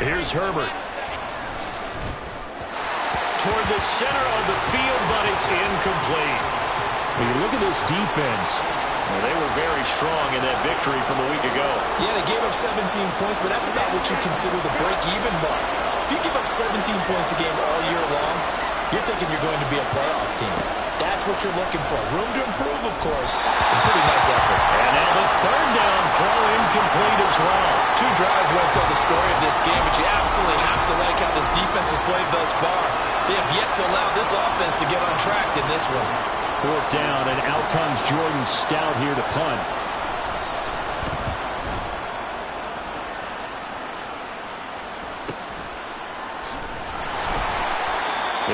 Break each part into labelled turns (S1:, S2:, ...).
S1: Here's Herbert. Toward the center of the field, but it's incomplete. When you look at this defense, well, they were very strong in that victory from a week ago.
S2: Yeah, they gave up 17 points, but that's about what you consider the break-even mark. If you give up 17 points a game all year long, you're thinking you're going to be a playoff team. That's what you're looking for. Room to improve, of course. A pretty nice effort.
S1: And now the third down throw incomplete as well.
S2: 2 drives won't tell the story of this game, but you absolutely have to like how this defense has played thus far. They have yet to allow this offense to get on track in this one.
S1: 4th down, and out comes Jordan Stout here to punt.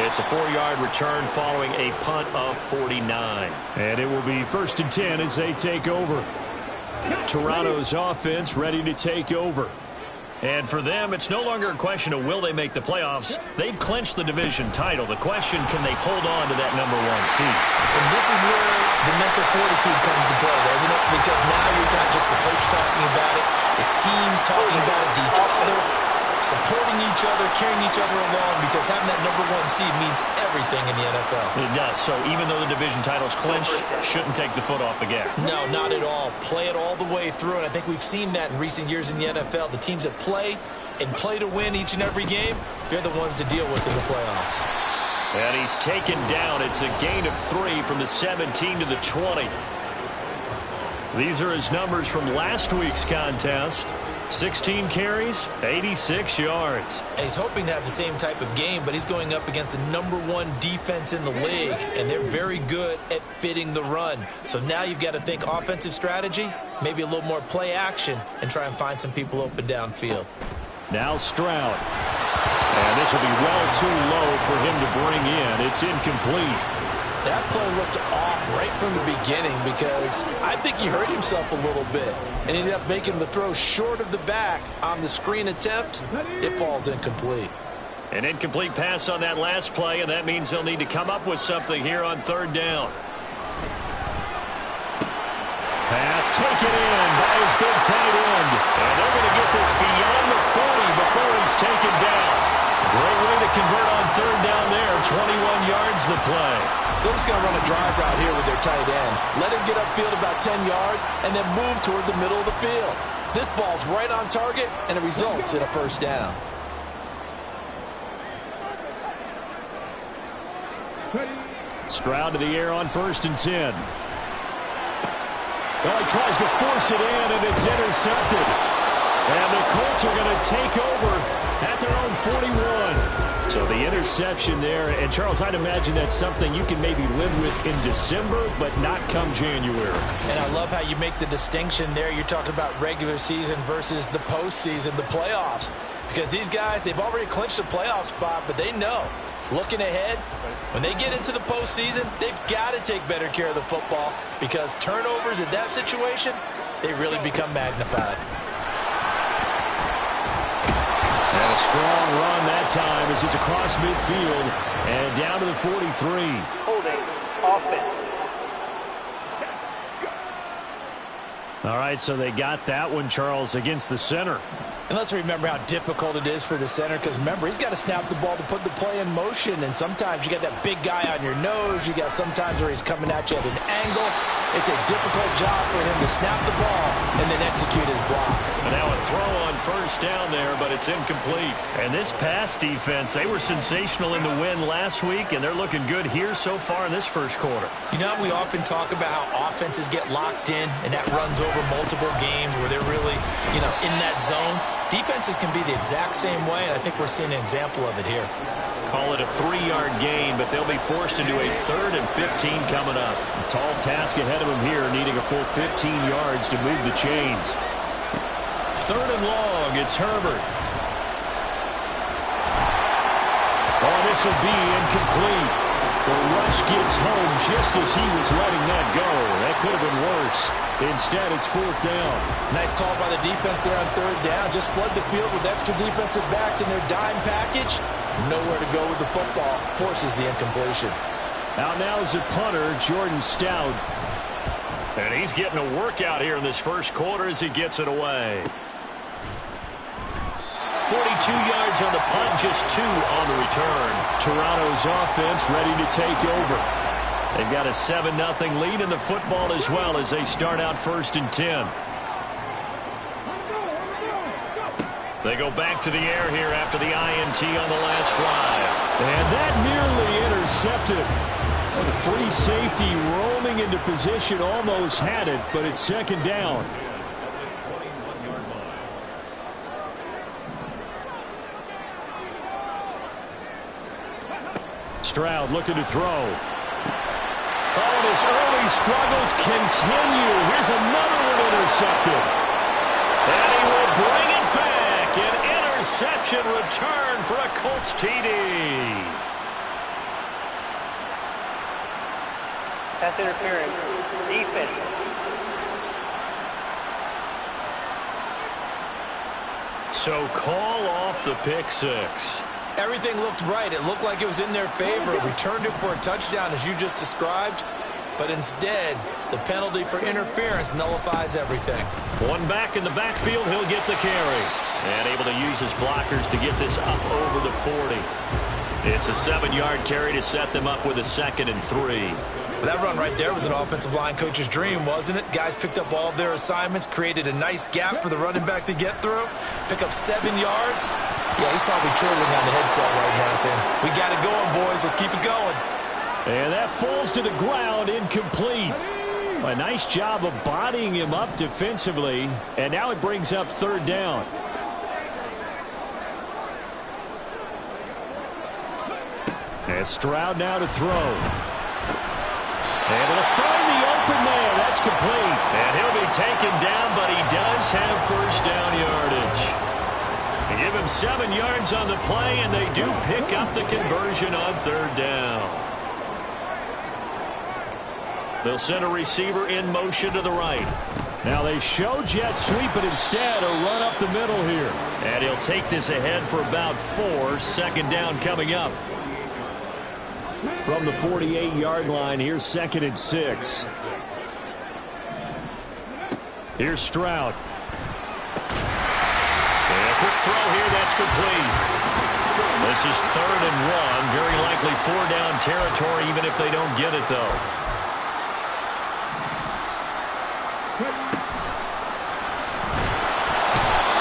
S1: It's a 4-yard return following a punt of 49. And it will be 1st and 10 as they take over. Toronto's offense ready to take over. And for them, it's no longer a question of will they make the playoffs. They've clinched the division title. The question, can they hold on to that #1 seed?
S2: And this is where the mental fortitude comes to play, doesn't it? Because now you're not just the coach talking about it, his team talking about it to each other, supporting each other, carrying each other along, because having that #1 seed means everything in the NFL.
S1: It does. So even though the division title's clinched, shouldn't take the foot off the gas.
S2: No, not at all. Play it all the way through, and I think we've seen that in recent years in the NFL. The teams that play and play to win each and every game, they're the ones to deal with in the playoffs.
S1: And he's taken down. It's a gain of 3 from the 17 to the 20. These are his numbers from last week's contest. 16 carries, 86 yards.
S2: And he's hoping to have the same type of game, but he's going up against the #1 defense in the league, and they're very good at fitting the run. So now you've got to think offensive strategy, maybe a little more play action, and try and find some people open downfield.
S1: Now Stroud. And this will be well too low for him to bring in. It's incomplete.
S2: That play looked off right from the beginning because I think he hurt himself a little bit and ended up making the throw short of the back on the screen attempt. It falls incomplete.
S1: An incomplete pass on that last play, and that means they'll need to come up with something here on 3rd down. Pass taken in by his big tight end. And they're going to get this beyond the 40 before he's taken down. Great way to convert on 3rd down there. 21 yards the play.
S2: They're just going to run a drive route here with their tight end. Let him get upfield about 10 yards and then move toward the middle of the field. This ball's right on target, and it results in a 1st down.
S1: Stroud to the air on 1st and 10. Well, he tries to force it in, and it's intercepted. And the Colts are going to take over at their own 41. So the interception there. And, Charles, I'd imagine that's something you can maybe live with in December, but not come January.
S2: And I love how you make the distinction there. You're talking about regular season versus the postseason, the playoffs. Because these guys, they've already clinched a playoff spot, but they know, looking ahead, when they get into the postseason, they've got to take better care of the football because turnovers in that situation, they really become magnified.
S1: And a strong run that time as it's across midfield and down to the 43.
S3: Holding offense.
S1: All right, so they got that one, Charles, against the center.
S2: And let's remember how difficult it is for the center because, remember, he's got to snap the ball to put the play in motion. And sometimes you got that big guy on your nose. You got sometimes where he's coming at you at an angle. It's a difficult job for him to snap the ball and then execute his block.
S1: And now a throw on 1st down there, but it's incomplete. And this pass defense, they were sensational in the win last week, and they're looking good here so far in this 1st quarter.
S2: You know, we often talk about how offenses get locked in, and that runs over multiple games where they're really, in that zone. Defenses can be the exact same way, and I think we're seeing an example of it here.
S1: Call it a 3-yard gain, but they'll be forced into a 3rd and 15 coming up. A tall task ahead of them here, needing a full 15 yards to move the chains. 3rd and long, it's Herbert. Oh, this will be incomplete. The rush gets home just as he was letting that go. That could have been worse. Instead, it's 4th down.
S2: Nice call by the defense there on 3rd down. Just flood the field with extra defensive backs in their dime package. Nowhere to go with the football. Forces the incompletion.
S1: Out now is the punter, Jordan Stout. And he's getting a workout here in this 1st quarter as he gets it away. 42 yards on the punt, just 2 on the return. Toronto's offense ready to take over. They've got a 7-0 lead in the football as well as they start out 1st and 10. They go back to the air here after the INT on the last drive. And that nearly intercepted. The free safety roaming into position almost had it, but it's 2nd down. Stroud looking to throw. Oh, and his early struggles continue. Here's another one intercepted. And he will bring it back. An interception return for a Colts TD.
S3: Pass interference. Defense.
S1: So call off the pick 6.
S2: Everything looked right. It looked like it was in their favor. Returned it for a touchdown, as you just described. But instead, the penalty for interference nullifies everything.
S1: One back in the backfield, he'll get the carry. And able to use his blockers to get this up over the 40. It's a 7-yard carry to set them up with a 2nd and 3.
S2: That run right there was an offensive line coach's dream, wasn't it? Guys picked up all of their assignments, created a nice gap for the running back to get through, pick up 7 yards. Yeah, he's probably chortling on the headset right now saying, we got it going, boys. Let's keep it going.
S1: And that falls to the ground, incomplete. A nice job of bodying him up defensively. And now it brings up 3rd down. And Stroud now to throw. Able to find the open man. That's complete. And he'll be taken down, but he does have 1st down yardage. They give him 7 yards on the play, and they do pick up the conversion on 3rd down. They'll send a receiver in motion to the right. Now they show jet sweep, but instead a run up the middle here. And he'll take this ahead for about 4. 2nd down coming up. From the 48-yard line, here's 2nd and 6. Here's Stroud. And a quick throw here, that's complete. This is 3rd and 1. Very likely 4-down territory, even if they don't get it, though.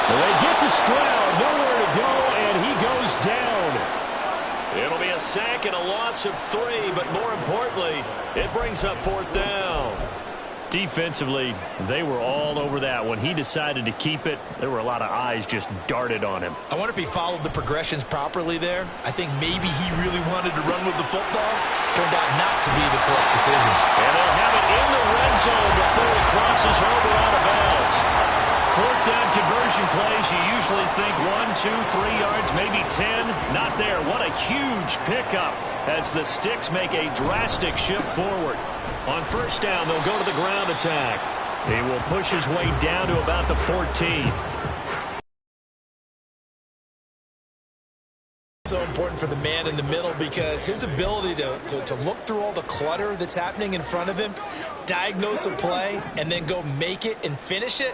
S1: Well, they get to Stroud, nowhere to go, and he goes down. It'll be a sack and a loss of 3, but more importantly, it brings up 4th down. Defensively, they were all over that. When he decided to keep it, there were a lot of eyes just darted on him.
S2: I wonder if he followed the progressions properly there. I think maybe he really wanted to run with the football. Turned out not to be the correct decision.
S1: And they'll have it in the red zone before it crosses over out of bounds. 4th down conversion plays, you usually think 1, 2, 3 yards, maybe 10. Not there. What a huge pickup as the Sticks make a drastic shift forward. On 1st down, they'll go to the ground attack. He will push his way down to about the 14.
S2: So important for the man in the middle because his ability to look through all the clutter that's happening in front of him, diagnose a play, and then go make it and finish it,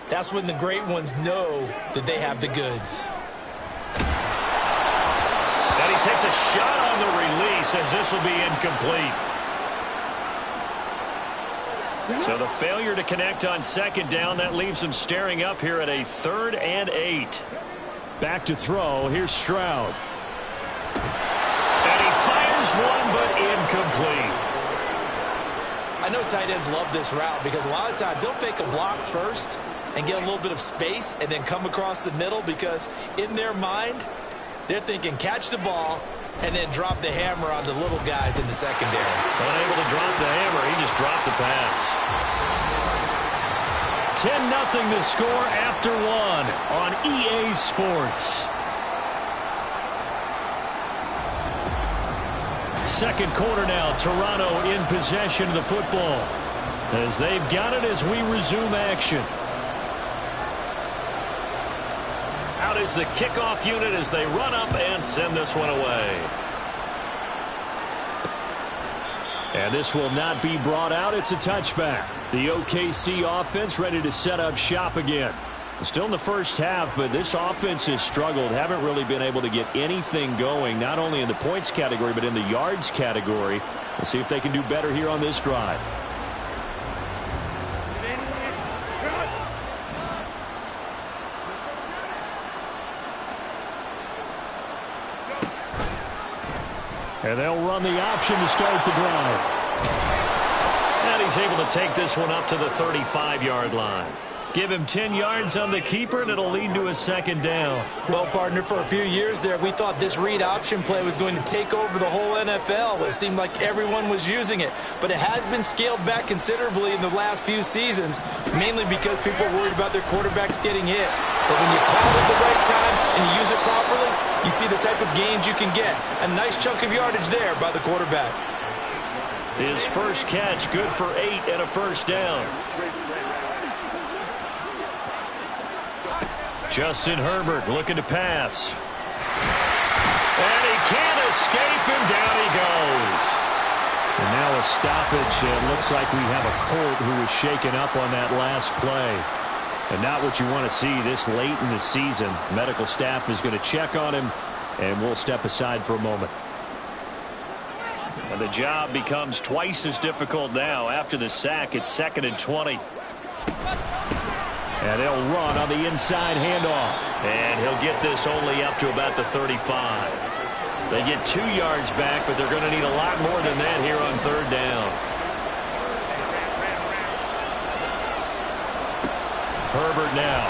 S2: that's when the great ones know that they have the goods.
S1: And he takes a shot on the release as this will be incomplete. So the failure to connect on 2nd down, that leaves him staring up here at a 3rd and 8. Back to throw. Here's Stroud. And he fires one, but incomplete.
S2: I know tight ends love this route because a lot of times they'll fake a block first and get a little bit of space and then come across the middle because in their mind, they're thinking catch the ball and then drop the hammer on the little guys in the secondary.
S1: Unable to drop the hammer, he just dropped the pass. 10-0 the score after 1 on EA Sports. 2nd quarter now, Toronto in possession of the football as they've got it as we resume action. Out is the kickoff unit as they run up and send this one away. And this will not be brought out. It's a touchback. The OKC offense ready to set up shop again. Still in the first half, but this offense has struggled. Haven't really been able to get anything going, not only in the points category, but in the yards category. We'll see if they can do better here on this drive. And they'll run the option to start the drive. And he's able to take this one up to the 35-yard line. Give him 10 yards on the keeper, and it'll lead to a second down.
S2: Well, partner, for a few years there, we thought this read option play was going to take over the whole NFL. It seemed like everyone was using it. But it has been scaled back considerably in the last few seasons, mainly because people are worried about their quarterbacks getting hit. But when you call it at the right time and you use it properly, you see the type of gains you can get. A nice chunk of yardage there by the quarterback.
S1: His first catch, good for 8 and a first down. Justin Herbert looking to pass. And he can't escape, and down he goes. And now a stoppage, and looks like we have a Colt who was shaken up on that last play. And not what you want to see this late in the season. Medical staff is going to check on him, and we'll step aside for a moment. And the job becomes twice as difficult now. After the sack, it's 2nd and 20. And they'll run on the inside handoff. And he'll get this only up to about the 35. They get 2 yards back, but they're going to need a lot more than that here on 3rd down. Herbert now.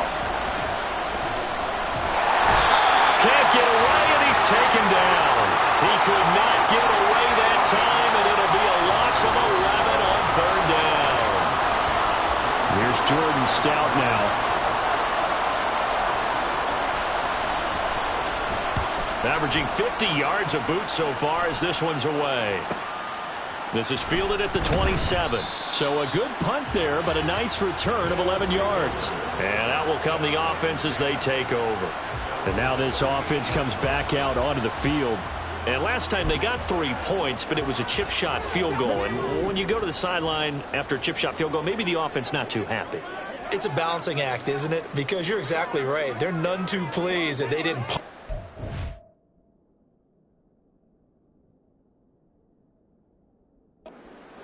S1: Can't get away, and he's taken down. He could not get away that time, and it'll be a loss of 11 on 3rd down. Here's Jordan Stout now. Averaging 50 yards a boot so far as this one's away. This is fielded at the 27. So a good punt there, but a nice return of 11 yards. And out will come the offense as they take over. And now this offense comes back out onto the field. And last time they got 3 points, but it was a chip shot field goal. And when you go to the sideline after a chip shot field goal, maybe the offense not too happy.
S2: It's a balancing act, isn't it? Because you're exactly right. They're none too pleased that they didn't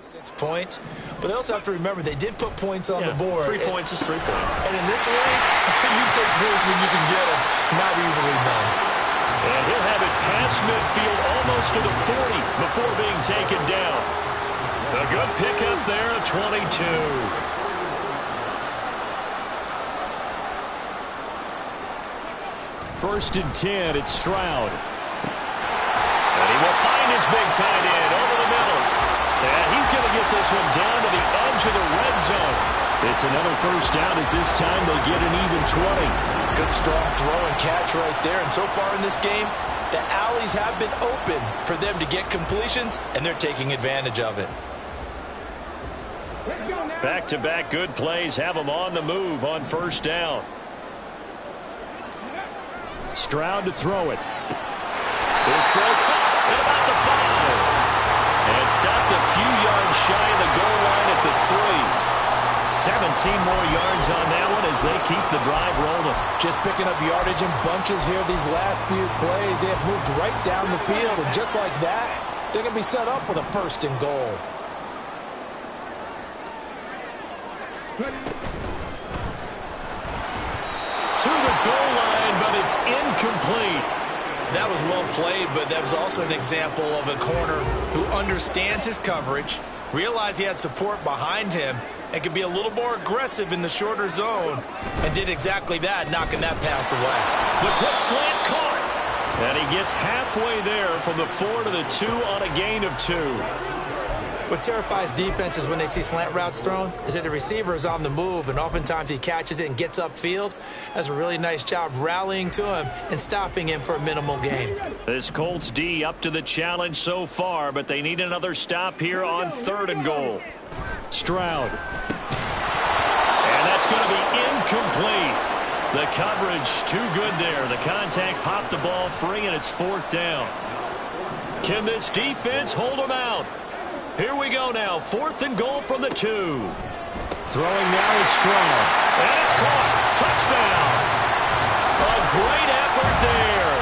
S2: 6 points. But they also have to remember they did put points on the board.
S1: 3 points is 3 points.
S2: And in this league, you take points when you can get them. Not easily done.
S1: And he'll have it past midfield almost to the 40 before being taken down. A good pickup there at 22. First and 10, it's Stroud. And he will find his big tight end over the middle. And he's going to get this one down to the edge of the red zone. It's another first down as this time they get an even 20.
S2: Good strong throw and catch right there. And so far in this game, the alleys have been open for them to get completions, and they're taking advantage of it.
S1: Back-to-back good plays have them on the move on first down. Stroud to throw it. His throw caught at about the 5. And stopped a few yards shy of the goal line at the 3. 17 more yards on that one as they keep the drive rolling.
S2: Just picking up yardage in bunches here these last few plays. They have moved right down the field, and just like that, they're going to be set up with a 1st and goal.
S1: To the goal line, but it's incomplete.
S2: That was well played, but that was also an example of a corner who understands his coverage, realized he had support behind him, and could be a little more aggressive in the shorter zone, and did exactly that, knocking that pass away.
S1: The quick slant caught. And he gets halfway there from the 4 to the 2 on a gain of 2.
S2: What terrifies defenses when they see slant routes thrown is that the receiver is on the move, and oftentimes he catches it and gets upfield. Does a really nice job rallying to him and stopping him for a minimal gain.
S1: This Colts D up to the challenge so far, but they need another stop here on 3rd and goal. Stroud. And that's going to be incomplete. The coverage too good there. The contact popped the ball free, and it's 4th down. Can this defense hold them out? Here we go now. 4th and goal from the 2. Throwing now is Stroud. And it's caught. Touchdown. A great effort there.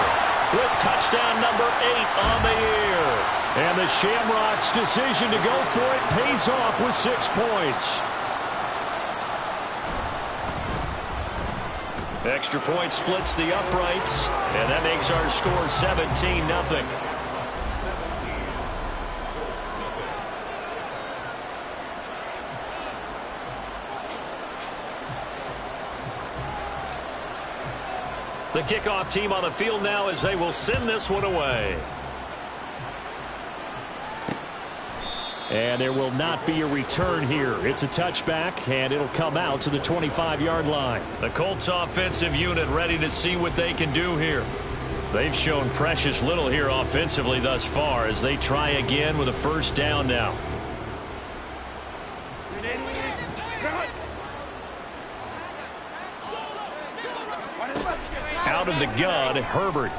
S1: With touchdown number 8 on the year. And the Shamrocks' decision to go for it pays off with 6 points. Extra point splits the uprights. And that makes our score 17-0. The kickoff team on the field now as they will send this one away. And there will not be a return here. It's a touchback, and it'll come out to the 25-yard line. The Colts offensive unit ready to see what they can do here. They've shown precious little here offensively thus far as they try again with a first down now. Out of the gun, Herbert.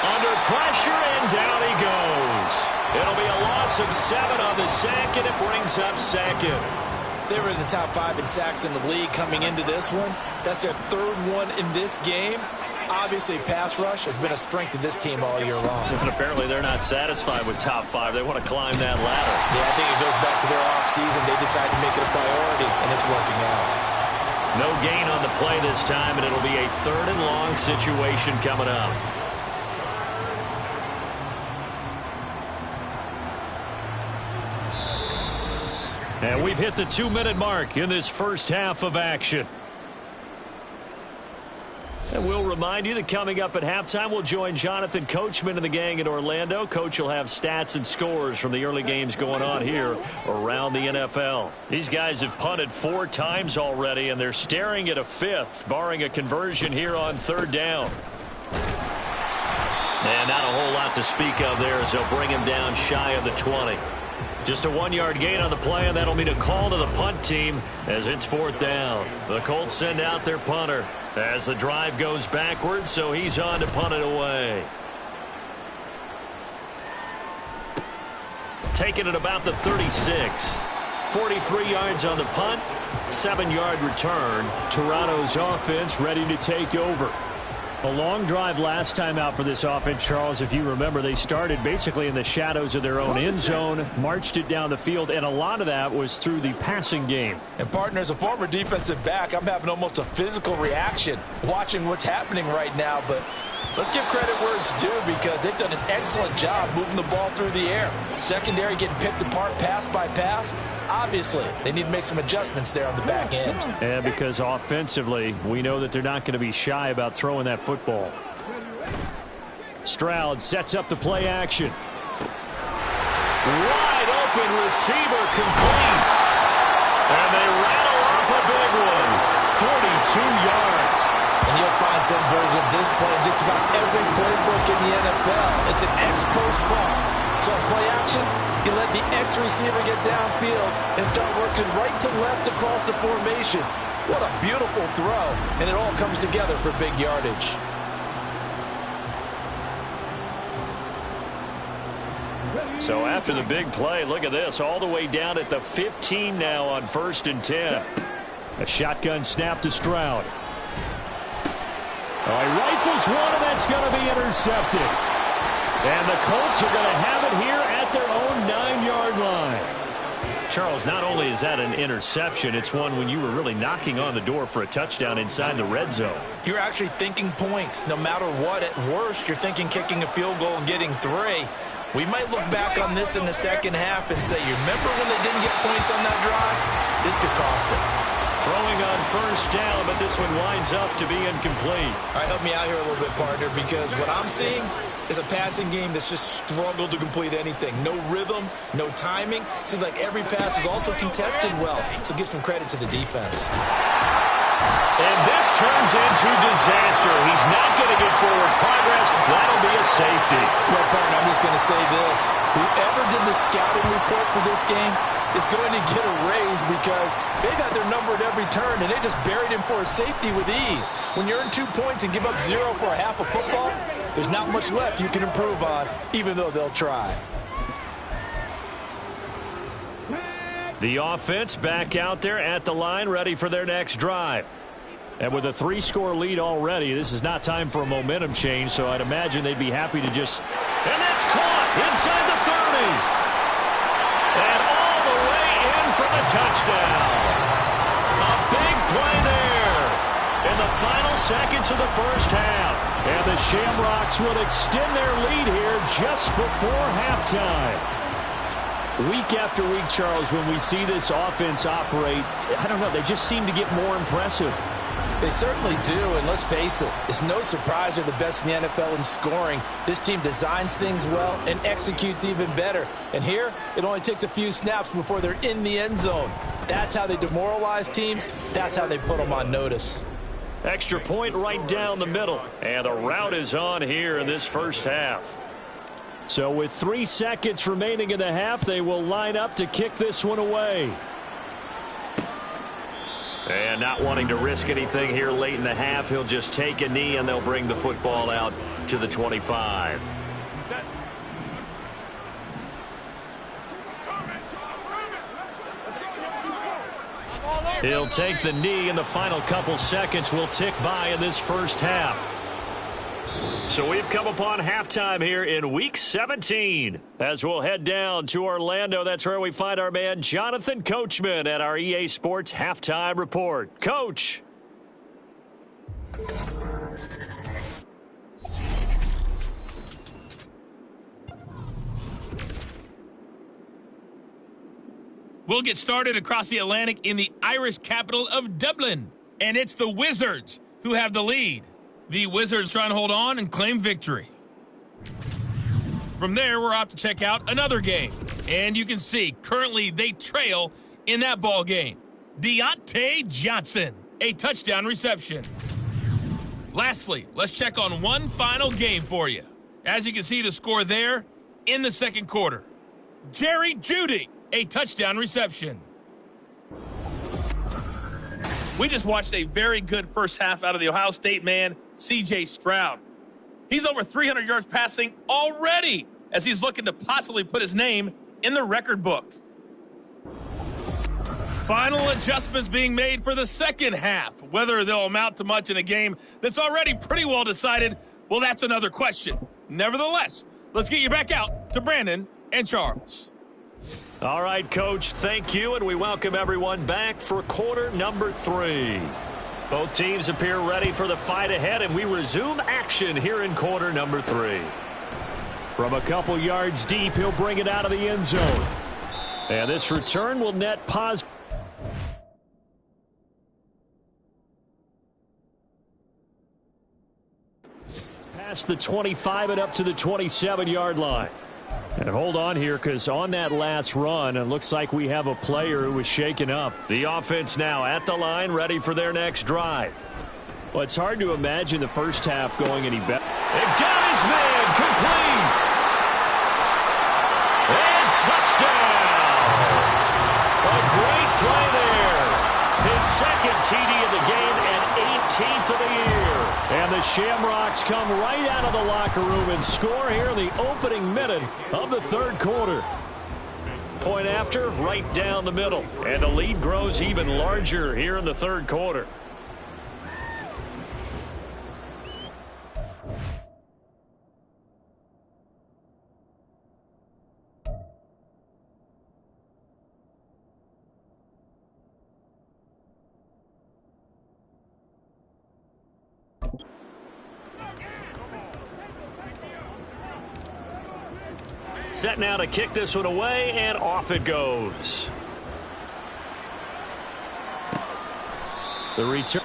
S1: Under pressure, and down he goes. It'll be a loss of 7 on the sack, and it brings up 2nd.
S2: They were in the top 5 in sacks in the league coming into this one. That's their 3rd one in this game. Obviously, pass rush has been a strength of this team all year long.
S1: And apparently they're not satisfied with top 5. They want to climb that ladder.
S2: Yeah, I think it goes back to their offseason. They decided to make it a priority, and it's working out.
S1: No gain on the play this time, and it'll be a 3rd and long situation coming up. And we've hit the 2-minute mark in this first half of action. And we'll remind you that coming up at halftime, we'll join Jonathan Coachman and the gang in Orlando. Coach will have stats and scores from the early games going on here around the NFL. These guys have punted 4 times already, and they're staring at a 5th, barring a conversion here on 3rd down. And not a whole lot to speak of there as they'll bring him down shy of the 20. Just a 1-yard gain on the play, and that'll mean a call to the punt team as it's 4th down. The Colts send out their punter as the drive goes backwards, so he's on to punt it away. Taking it about the 36. 43 yards on the punt, 7-yard return. Toronto's offense ready to take over. A long drive last time out for this offense, Charles. If you remember, they started basically in the shadows of their own end zone, marched it down the field, and a lot of that was through the passing game.
S2: And, partner, as a former defensive back, I'm having almost a physical reaction watching what's happening right now. But let's give credit where it's due because they've done an excellent job moving the ball through the air. Secondary getting picked apart pass by pass. Obviously, they need to make some adjustments there on the back end.
S1: And because offensively, we know that they're not going to be shy about throwing that football. Stroud sets up the play action. Wide open receiver complete. And they rattle off a big one. 42 yards.
S2: And you'll find some version of this play in just about every playbook in the NFL. It's an X-post cross. So in play action, you let the X receiver get downfield and start working right to left across the formation. What a beautiful throw. And it all comes together for big yardage.
S1: So after the big play, look at this. All the way down at the 15 now on 1st and 10. A shotgun snap to Stroud. He rifles one, and that's going to be intercepted. And the Colts are going to have it here at their own 9-yard line. Charles, not only is that an interception, it's one when you were really knocking on the door for a touchdown inside the red zone.
S2: You're actually thinking points. No matter what, at worst, you're thinking kicking a field goal and getting 3. We might look back on this in the second half and say, you remember when they didn't get points on that drive? This could cost them.
S1: Throwing on 1st down, but this one winds up to be incomplete.
S2: All right, help me out here a little bit, partner, because what I'm seeing is a passing game that's just struggled to complete anything. No rhythm, no timing. Seems like every pass is also contested well, so give some credit to the defense.
S1: And this turns into disaster. He's not going to get forward progress. That'll be a safety.
S2: Well, partner, I'm just going to say this. Whoever did the scouting report for this game is going to get a raise because they got their number at every turn, and they just buried him for a safety with ease. When you earn 2 points and give up 0 for a half of football, there's not much left you can improve on, even though they'll try.
S1: The offense back out there at the line, ready for their next drive. And with a 3-score lead already, this is not time for a momentum change, so I'd imagine they'd be happy to just... And that's caught inside the 30. And all the way in for the touchdown. A big play there in the final seconds of the first half. And the Shamrocks will extend their lead here just before halftime. Week after week, Charles, when we see this offense operate, I don't know, they just seem to get more impressive.
S2: They certainly do, and let's face it, it's no surprise they're the best in the NFL in scoring. This team designs things well and executes even better. And here, it only takes a few snaps before they're in the end zone. That's how they demoralize teams. That's how they put them on notice.
S1: Extra point right down the middle. And the route is on here in this first half. So with 3 seconds remaining in the half, they will line up to kick this one away. And not wanting to risk anything here late in the half, he'll just take a knee and they'll bring the football out to the 25. He'll take the knee, and the final couple seconds will tick by in this first half. So we've come upon halftime here in Week 17. As we'll head down to Orlando, that's where we find our man Jonathan Coachman at our EA Sports Halftime Report. Coach.
S4: We'll get started across the Atlantic in the Irish capital of Dublin. And it's the Wizards who have the lead. The Wizards trying to hold on and claim victory. From there, we're off to check out another game. And you can see, currently they trail in that ball game. Deontay Johnson, a touchdown reception. Lastly, let's check on one final game for you. As you can see the score there in the second quarter. Jerry Jeudy, a touchdown reception. We just watched a very good first half out of the Ohio State man, C.J. Stroud. He's over 300 yards passing already as he's looking to possibly put his name in the record book. Final adjustments being made for the second half. Whether they'll amount to much in a game that's already pretty well decided, well, that's another question. Nevertheless, let's get you back out to Brandon and Charles.
S1: All right, Coach, thank you, and we welcome everyone back for quarter number 3. Both teams appear ready for the fight ahead, and we resume action here in quarter number 3. From a couple yards deep, he'll bring it out of the end zone. And this return will net positive. Past the 25 and up to the 27-yard line. And hold on here, because on that last run, it looks like we have a player who was shaken up. The offense now at the line, ready for their next drive. Well, it's hard to imagine the first half going any better. It got his man complete. And touchdown. A great play there. His second TD of the game and 18th of the year. And the Shamrocks come right out of the locker room and score here in the opening minute of the third quarter. Point after, right down the middle. And the lead grows even larger here in the third quarter. Set now to kick this one away, and off it goes. The return.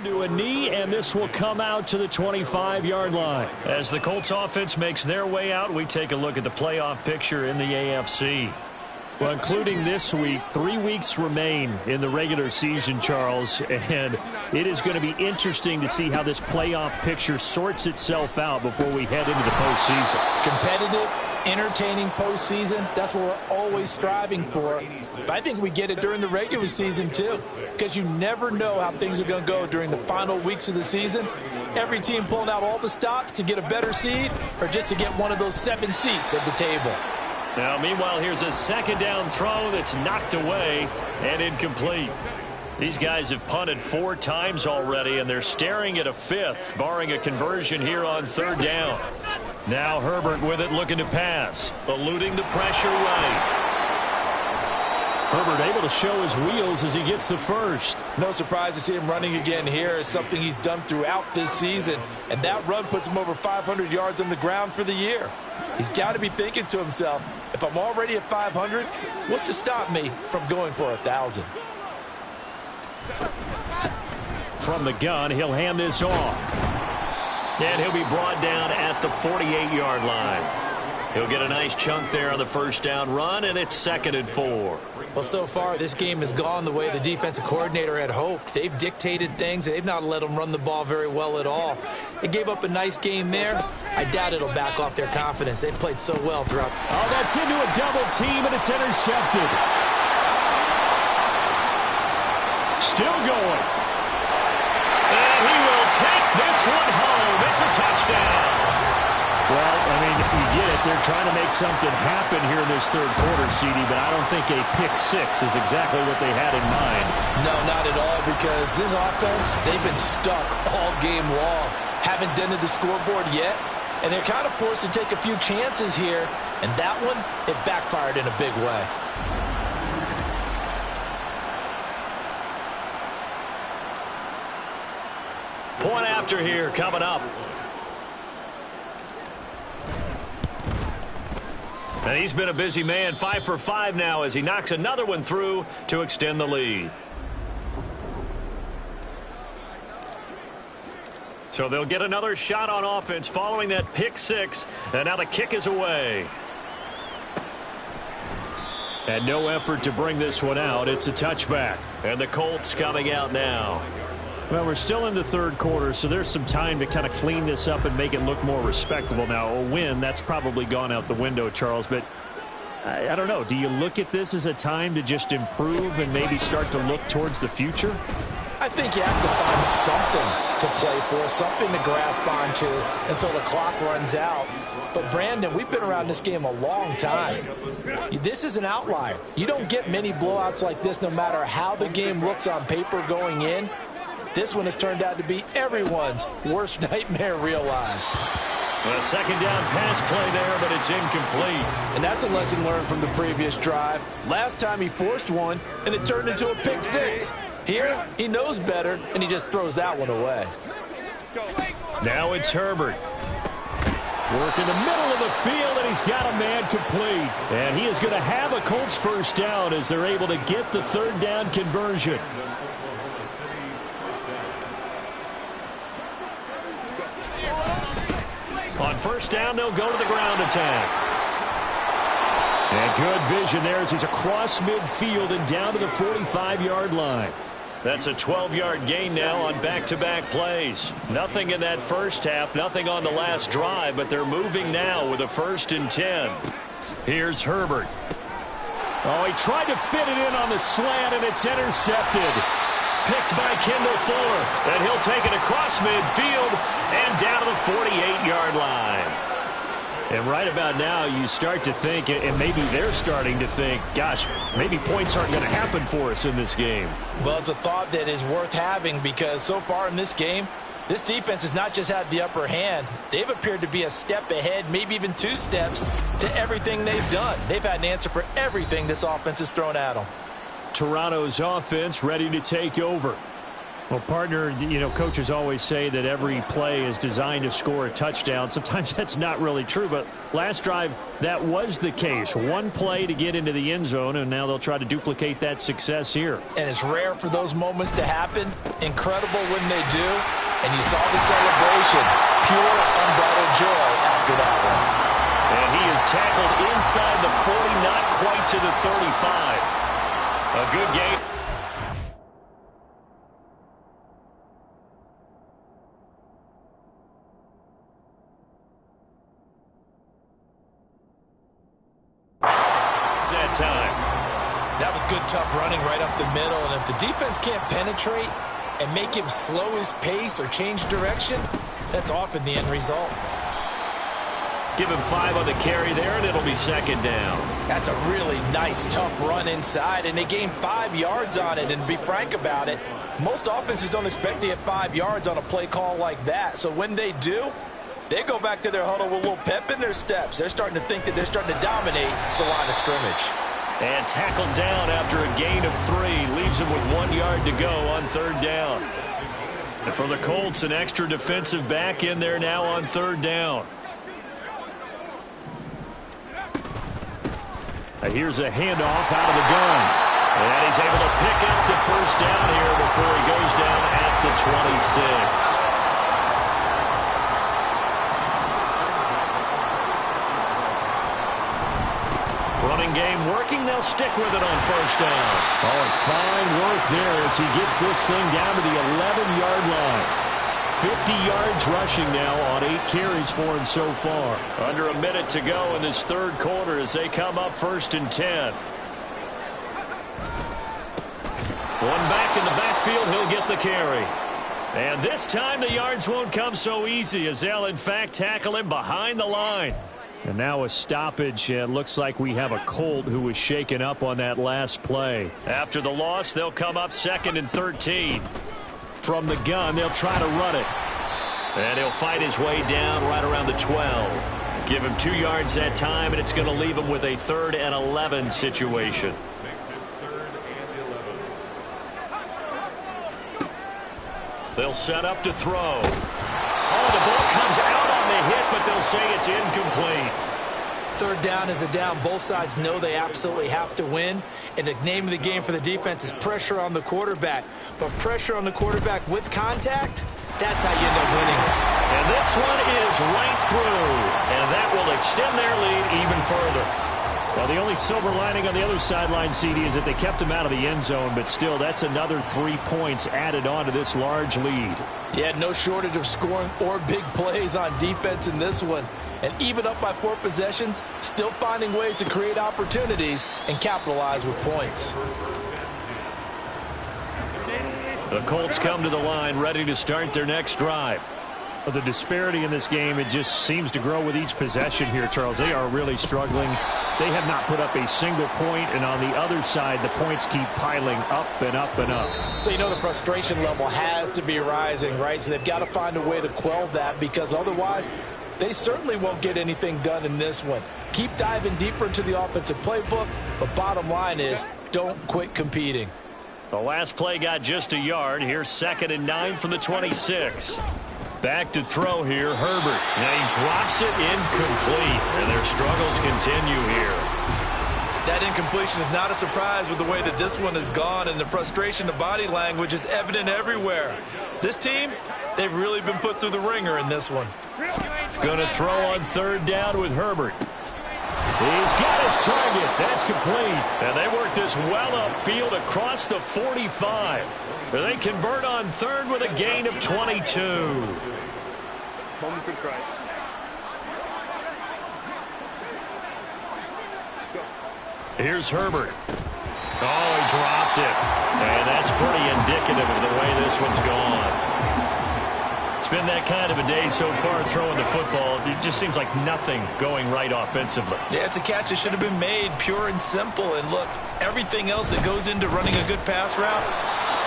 S1: To a knee, and this will come out to the 25-yard line. As the Colts offense makes their way out, we take a look at the playoff picture in the AFC. Well, including this week, 3 weeks remain in the regular season, Charles, and it is going to be interesting to see how this playoff picture sorts itself out before we head into the postseason.
S2: Competitive, entertaining postseason. That's what we're always striving for. But I think we get it during the regular season too, because you never know how things are going to go during the final weeks of the season. Every team pulling out all the stops to get a better seed or just to get one of those 7 seats at the table.
S1: Now, meanwhile, here's a second down throw that's knocked away and incomplete. These guys have punted 4 times already, and they're staring at a 5th, barring a conversion here on 3rd down. Now Herbert with it, looking to pass, eluding the pressure right. Herbert able to show his wheels as he gets the first.
S2: No surprise to see him running again here. It's something he's done throughout this season, and that run puts him over 500 yards on the ground for the year. He's got to be thinking to himself, if I'm already at 500, what's to stop me from going for 1,000?
S1: From the gun, he'll hand this off. And he'll be brought down at the 48-yard line. He'll get a nice chunk there on the first down run, and it's 2nd and 4.
S2: Well, so far, this game has gone the way the defensive coordinator had hoped. They've dictated things. They've not let them run the ball very well at all. They gave up a nice game there. I doubt it'll back off their confidence. They've played so well throughout.
S1: Oh, that's into a double team, and it's intercepted. Still going. And he will take this one home. It's a touchdown. Well, I mean, you get it. They're trying to make something happen here in this 3rd quarter, CD, but I don't think a pick-6 is exactly what they had in mind.
S2: No, not at all, because this offense, they've been stuck all game long. Haven't dented the scoreboard yet, and they're kind of forced to take a few chances here, and that one, it backfired in a big way.
S1: Point after here coming up. And he's been a busy man, 5 for 5 now as he knocks another one through to extend the lead. So they'll get another shot on offense following that pick-6, and now the kick is away. And no effort to bring this one out. It's a touchback. And the Colts coming out now. Well, we're still in the 3rd quarter, so there's some time to kind of clean this up and make it look more respectable. Now, a win, that's probably gone out the window, Charles, but I don't know. Do you look at this as a time to just improve and maybe start to look towards the future?
S2: I think you have to find something to play for, something to grasp onto until the clock runs out. But, Brandon, we've been around this game a long time. This is an outlier. You don't get many blowouts like this no matter how the game looks on paper going in. This one has turned out to be everyone's worst nightmare realized.
S1: A 2nd down pass play there, but it's incomplete.
S2: And that's a lesson learned from the previous drive. Last time he forced one, and it turned into a pick-6. Here, he knows better, and he just throws that one away.
S1: Now it's Herbert. Work in the middle of the field, and he's got a man complete. And he is going to have a Colts first down as they're able to get the 3rd down conversion. On first down, they'll go to the ground attack. And good vision there as he's across midfield and down to the 45-yard line. That's a 12-yard gain now on back-to-back plays. Nothing in that first half, nothing on the last drive, but they're moving now with a 1st and 10. Here's Herbert. Oh, he tried to fit it in on the slant, and it's intercepted. Picked by Kendall Fuller, and he'll take it across midfield and down to the 48-yard line. And right about now, you start to think, and maybe they're starting to think, gosh, maybe points aren't going to happen for us in this game.
S2: Well, it's a thought that is worth having because so far in this game, this defense has not just had the upper hand. They've appeared to be a step ahead, maybe even 2 steps to everything they've done. They've had an answer for everything this offense has thrown at them.
S1: Toronto's offense ready to take over. Well, partner, you know, coaches always say that every play is designed to score a touchdown. Sometimes that's not really true, but last drive, that was the case. One play to get into the end zone, and now they'll try to duplicate that success here.
S2: And it's rare for those moments to happen. Incredible when they do. And you saw the celebration. Pure, unbridled joy after that one.
S1: And he is tackled inside the 40, not quite to the 35. A good game. that time.
S2: That was good, tough running right up the middle. And if the defense can't penetrate and make him slow his pace or change direction, that's often the end result.
S1: Give him 5 on the carry there, and it'll be second down.
S2: That's a really nice, tough run inside, and they gained 5 yards on it. And to be frank about it, most offenses don't expect to get 5 yards on a play call like that. So when they do, they go back to their huddle with a little pep in their steps. They're starting to think that they're starting to dominate the line of scrimmage.
S1: And tackled down after a gain of 3. Leaves him with 1 yard to go on third down. And for the Colts, an extra defensive back in there now on third down. Here's a handoff out of the gun. And he's able to pick up the first down here before he goes down at the 26. Running game working. They'll stick with it on first down. Oh, fine work there as he gets this thing down to the 11-yard line. 50 yards rushing now on 8 carries for him so far. Under a minute to go in this third quarter as they come up first and 10. One back in the backfield. He'll get the carry. And this time the yards won't come so easy as they'll in fact tackle him behind the line. And now a stoppage. It looks like we have a Colt who was shaken up on that last play. After the loss, they'll come up second and 13. From the gun, they'll try to run it. And he'll fight his way down right around the 12. Give him 2 yards that time, and it's going to leave him with a 3rd and 11 situation. They'll set up to throw. Oh, the ball comes out on the hit, but they'll say it's incomplete.
S2: Third down is a down. Both sides know they absolutely have to win. And the name of the game for the defense is pressure on the quarterback. But pressure on the quarterback with contact, that's how you end up winning it.
S1: And this one is right through. And that will extend their lead even further. Well, the only silver lining on the other sideline, CD, is that they kept him out of the end zone. But still, that's another 3 points added on to this large lead.
S2: Yeah, no shortage of scoring or big plays on defense in this one. And even up by 4 possessions, still finding ways to create opportunities and capitalize with points.
S1: The Colts come to the line ready to start their next drive.
S5: The disparity in this game, it just seems to grow with each possession here, Charles. They are really struggling. They have not put up a single point, and on the other side, the points keep piling up and up and up.
S2: So you know the frustration level has to be rising, right? So they've got to find a way to quell that, because otherwise they certainly won't get anything done in this one. Keep diving deeper into the offensive playbook, but bottom line is don't quit competing.
S1: The last play got just a yard. Here's 2nd and 9 from the 26. Back to throw here, Herbert. Now he drops it incomplete, and their struggles continue here.
S2: That incompletion is not a surprise with the way that this one has gone, and the frustration, the body language is evident everywhere. This team, they've really been put through the ringer in this one.
S1: Going to throw on 3rd down with Herbert. He's got his target. That's complete. And they work this well upfield across the 45. They convert on 3rd with a gain of 22. Here's Herbert. Oh, he dropped it. And that's pretty indicative of the way this one's gone. It's been that kind of a day so far throwing the football. It just seems like nothing going right offensively.
S2: Yeah, it's a catch that should have been made, pure and simple. And look, everything else that goes into running a good pass route,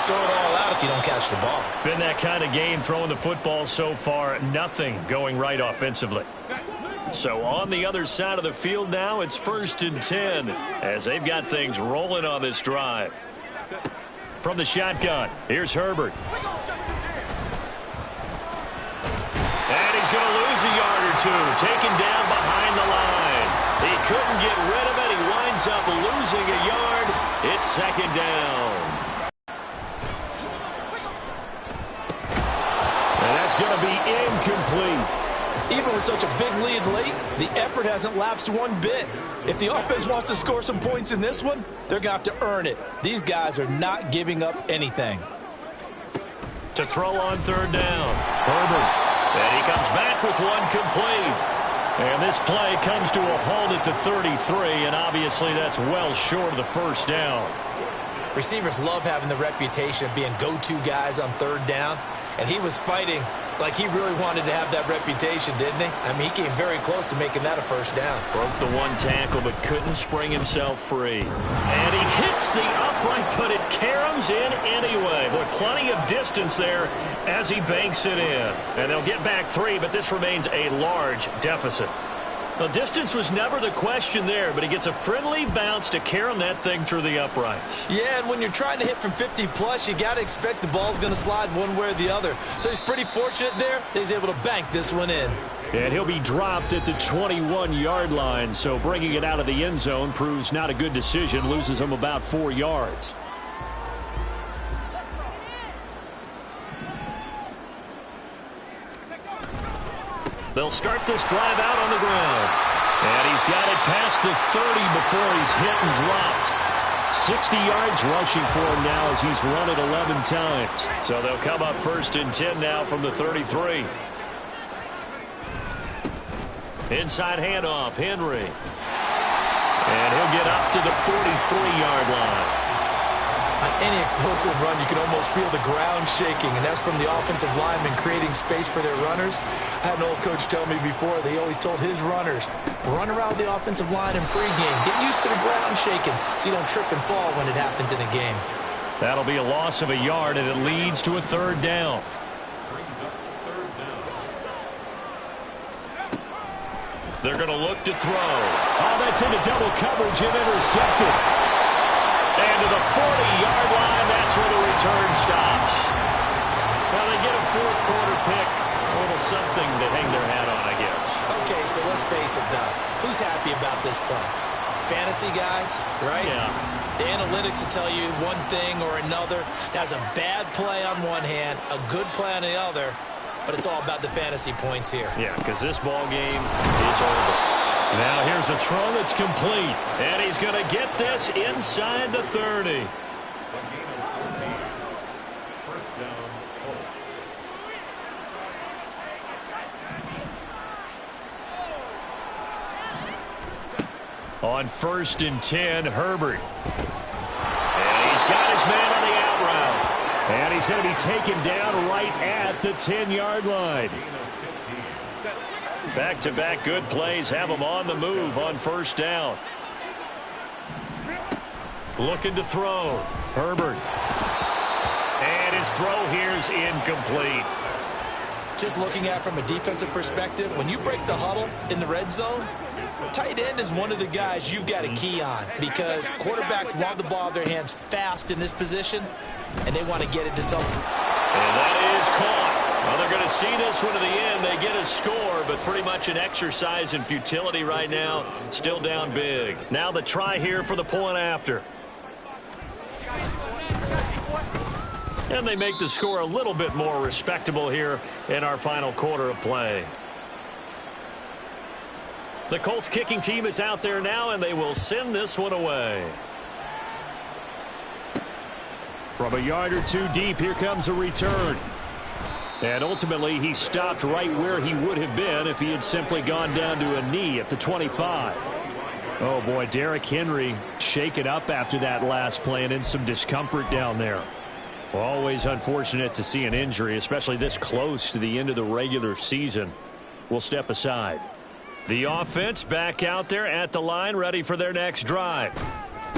S2: throw it all out if you don't catch the ball.
S1: Been that kind of game throwing the football so far. Nothing going right offensively. So on the other side of the field now, it's 1st and 10 as they've got things rolling on this drive. From the shotgun, here's Herbert. And he's going to lose a yard or 2, taken down behind the line. He couldn't get rid of it. He winds up losing a yard. It's 2nd down.
S5: And that's going to be incomplete.
S2: Even with such a big lead late, the effort hasn't lapsed one bit. If the offense wants to score some points in this one, they're going to have to earn it. These guys are not giving up anything.
S1: To throw on 3rd down, Herbert. And he comes back with one complete. And this play comes to a halt at the 33, and obviously that's well short of the first down.
S2: Receivers love having the reputation of being go-to guys on third down, and he was fighting like he really wanted to have that reputation, didn't he? I mean, he came very close to making that a first down.
S1: Broke the one tackle, but couldn't spring himself free. And he hits the upright, but it caroms in anyway. Boy, plenty of distance there as he banks it in. And they'll get back 3, but this remains a large deficit. The distance was never the question there, but he gets a friendly bounce to carom that thing through the uprights.
S2: Yeah, and when you're trying to hit from 50-plus, you got to expect the ball's going to slide one way or the other. So he's pretty fortunate there that he's able to bank this one in.
S5: And he'll be dropped at the 21-yard line, so bringing it out of the end zone proves not a good decision, loses him about 4 yards.
S1: They'll start this drive out on the ground. And he's got it past the 30 before he's hit and dropped. 60 yards rushing for him now as he's run it 11 times. So they'll come up 1st and 10 now from the 33. Inside handoff, Henry. And he'll get up to the 43-yard line.
S2: On any explosive run, you can almost feel the ground shaking, and that's from the offensive linemen creating space for their runners. I had an old coach tell me before, they always told his runners, run around the offensive line in pregame. Get used to the ground shaking so you don't trip and fall when it happens in a game.
S1: That'll be a loss of a yard, and it leads to a 3rd down. They're going to look to throw.
S5: Oh, that's into double coverage and intercepted.
S1: And to the 40-yard line, that's where the return stops. Well, they get a 4th quarter pick. A little something to hang their hat on, I guess.
S2: Okay, so let's face it, though. Who's happy about this play? Fantasy guys, right?
S1: Yeah.
S2: The analytics will tell you one thing or another. That's a bad play on one hand, a good play on the other, but it's all about the fantasy points here.
S1: Yeah, because this ball game is over. Now here's a throw that's complete, and he's going to get this inside the 30. On 1st and 10, Herbert. And he's got his man on the out route.
S5: And he's going to be taken down right at the 10-yard line.
S1: Back-to-back good plays have him on the move on 1st down. Looking to throw. Herbert. And his throw here's incomplete.
S2: Just looking at it from a defensive perspective, when you break the huddle in the red zone, tight end is one of the guys you've got to key on because quarterbacks want the ball in their hands fast in this position, and they want to get it to something.
S1: And that is caught. Well, they're going to see this one to the end. They get a score, but pretty much an exercise in futility right now. Still down big. Now the try here for the point after. And they make the score a little bit more respectable here in our final quarter of play. The Colts kicking team is out there now, and they will send this one away.
S5: From a yard or 2 deep, here comes a return. And ultimately, he stopped right where he would have been if he had simply gone down to a knee at the 25. Oh, boy, Derrick Henry shaken up after that last play and in some discomfort down there. Well, always unfortunate to see an injury, especially this close to the end of the regular season. We'll step aside. The offense back out there at the line, ready for their next drive.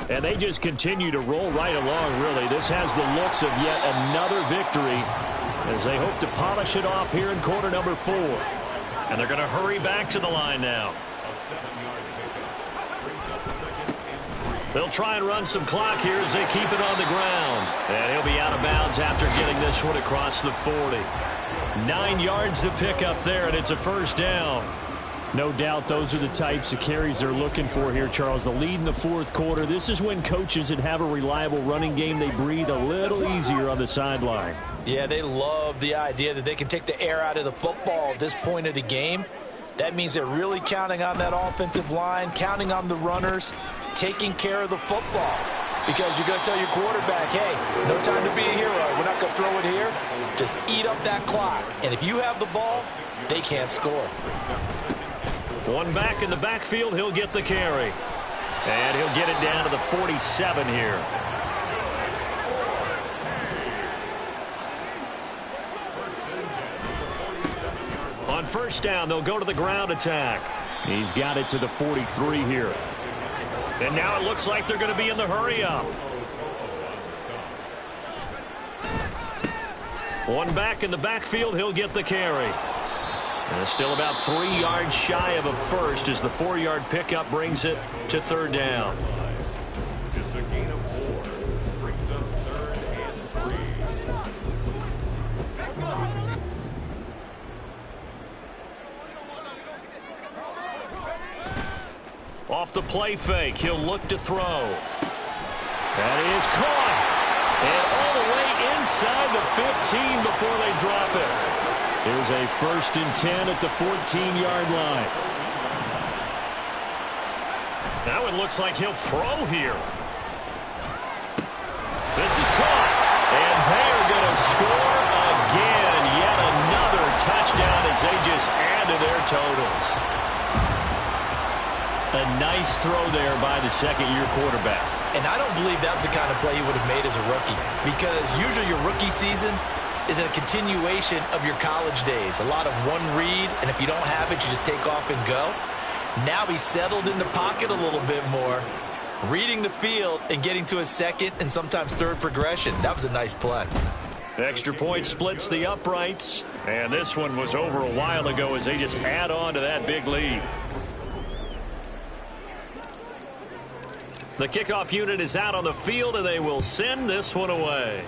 S5: And they just continue to roll right along, really. This has the looks of yet another victory as they hope to polish it off here in quarter number 4. And they're going to hurry back to the line now. They'll try and run some clock here as they keep it on the ground. And he'll be out of bounds after getting this one across the 40. 9 yards to pick up there, and it's a 1st down. No doubt those are the types of carries they're looking for here, Charles. The lead in the 4th quarter. This is when coaches that have a reliable running game, they breathe a little easier on the sideline.
S2: Yeah, they love the idea that they can take the air out of the football at this point of the game. That means they're really counting on that offensive line, counting on the runners, taking care of the football. Because you're going to tell your quarterback, hey, no time to be a hero. We're not going to throw it here. Just eat up that clock. And if you have the ball, they can't score.
S1: One back in the backfield, he'll get the carry. And he'll get it down to the 47 here. On first down, they'll go to the ground attack. He's got it to the 43 here. And now it looks like they're going to be in the hurry-up. One back in the backfield, he'll get the carry. And still about 3 yards shy of a first as the 4-yard pickup brings it to third down.
S6: It's a gain of 4. Brings up 3rd and 3.
S1: Off the play fake, he'll look to throw. That is caught. And all the way inside the 15 before they drop it. Here's a 1st and 10 at the 14-yard line. Now it looks like he'll throw here. This is caught. And they're going to score again. Yet another touchdown as they just add to their totals. A nice throw there by the second-year quarterback.
S2: And I don't believe that was the kind of play he would have made as a rookie, because usually your rookie season is a continuation of your college days. A lot of one read, and if you don't have it, you just take off and go. Now he's settled in the pocket a little bit more, reading the field and getting to his second and sometimes third progression. That was a nice play.
S1: Extra point splits the uprights, and this one was over a while ago as they just add on to that big lead. The kickoff unit is out on the field, and they will send this one away.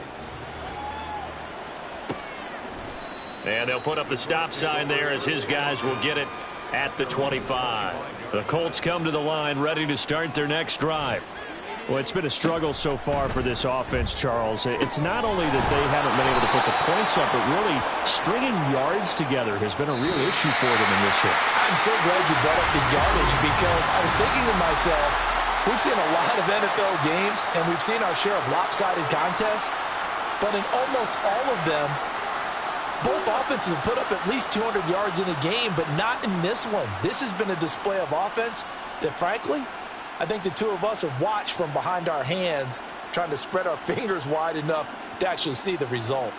S1: And they'll put up the stop sign there as his guys will get it at the 25. The Colts come to the line ready to start their next drive.
S5: Well, it's been a struggle so far for this offense, Charles. It's not only that they haven't been able to put the points up, but really stringing yards together has been a real issue for them in this one.
S2: I'm so glad you brought up the yardage, because I was thinking to myself, we've seen a lot of NFL games, and we've seen our share of lopsided contests, but in almost all of them, both offenses have put up at least 200 yards in a game, but not in this one. This has been a display of offense that, frankly, I think the two of us have watched from behind our hands, trying to spread our fingers wide enough to actually see the result.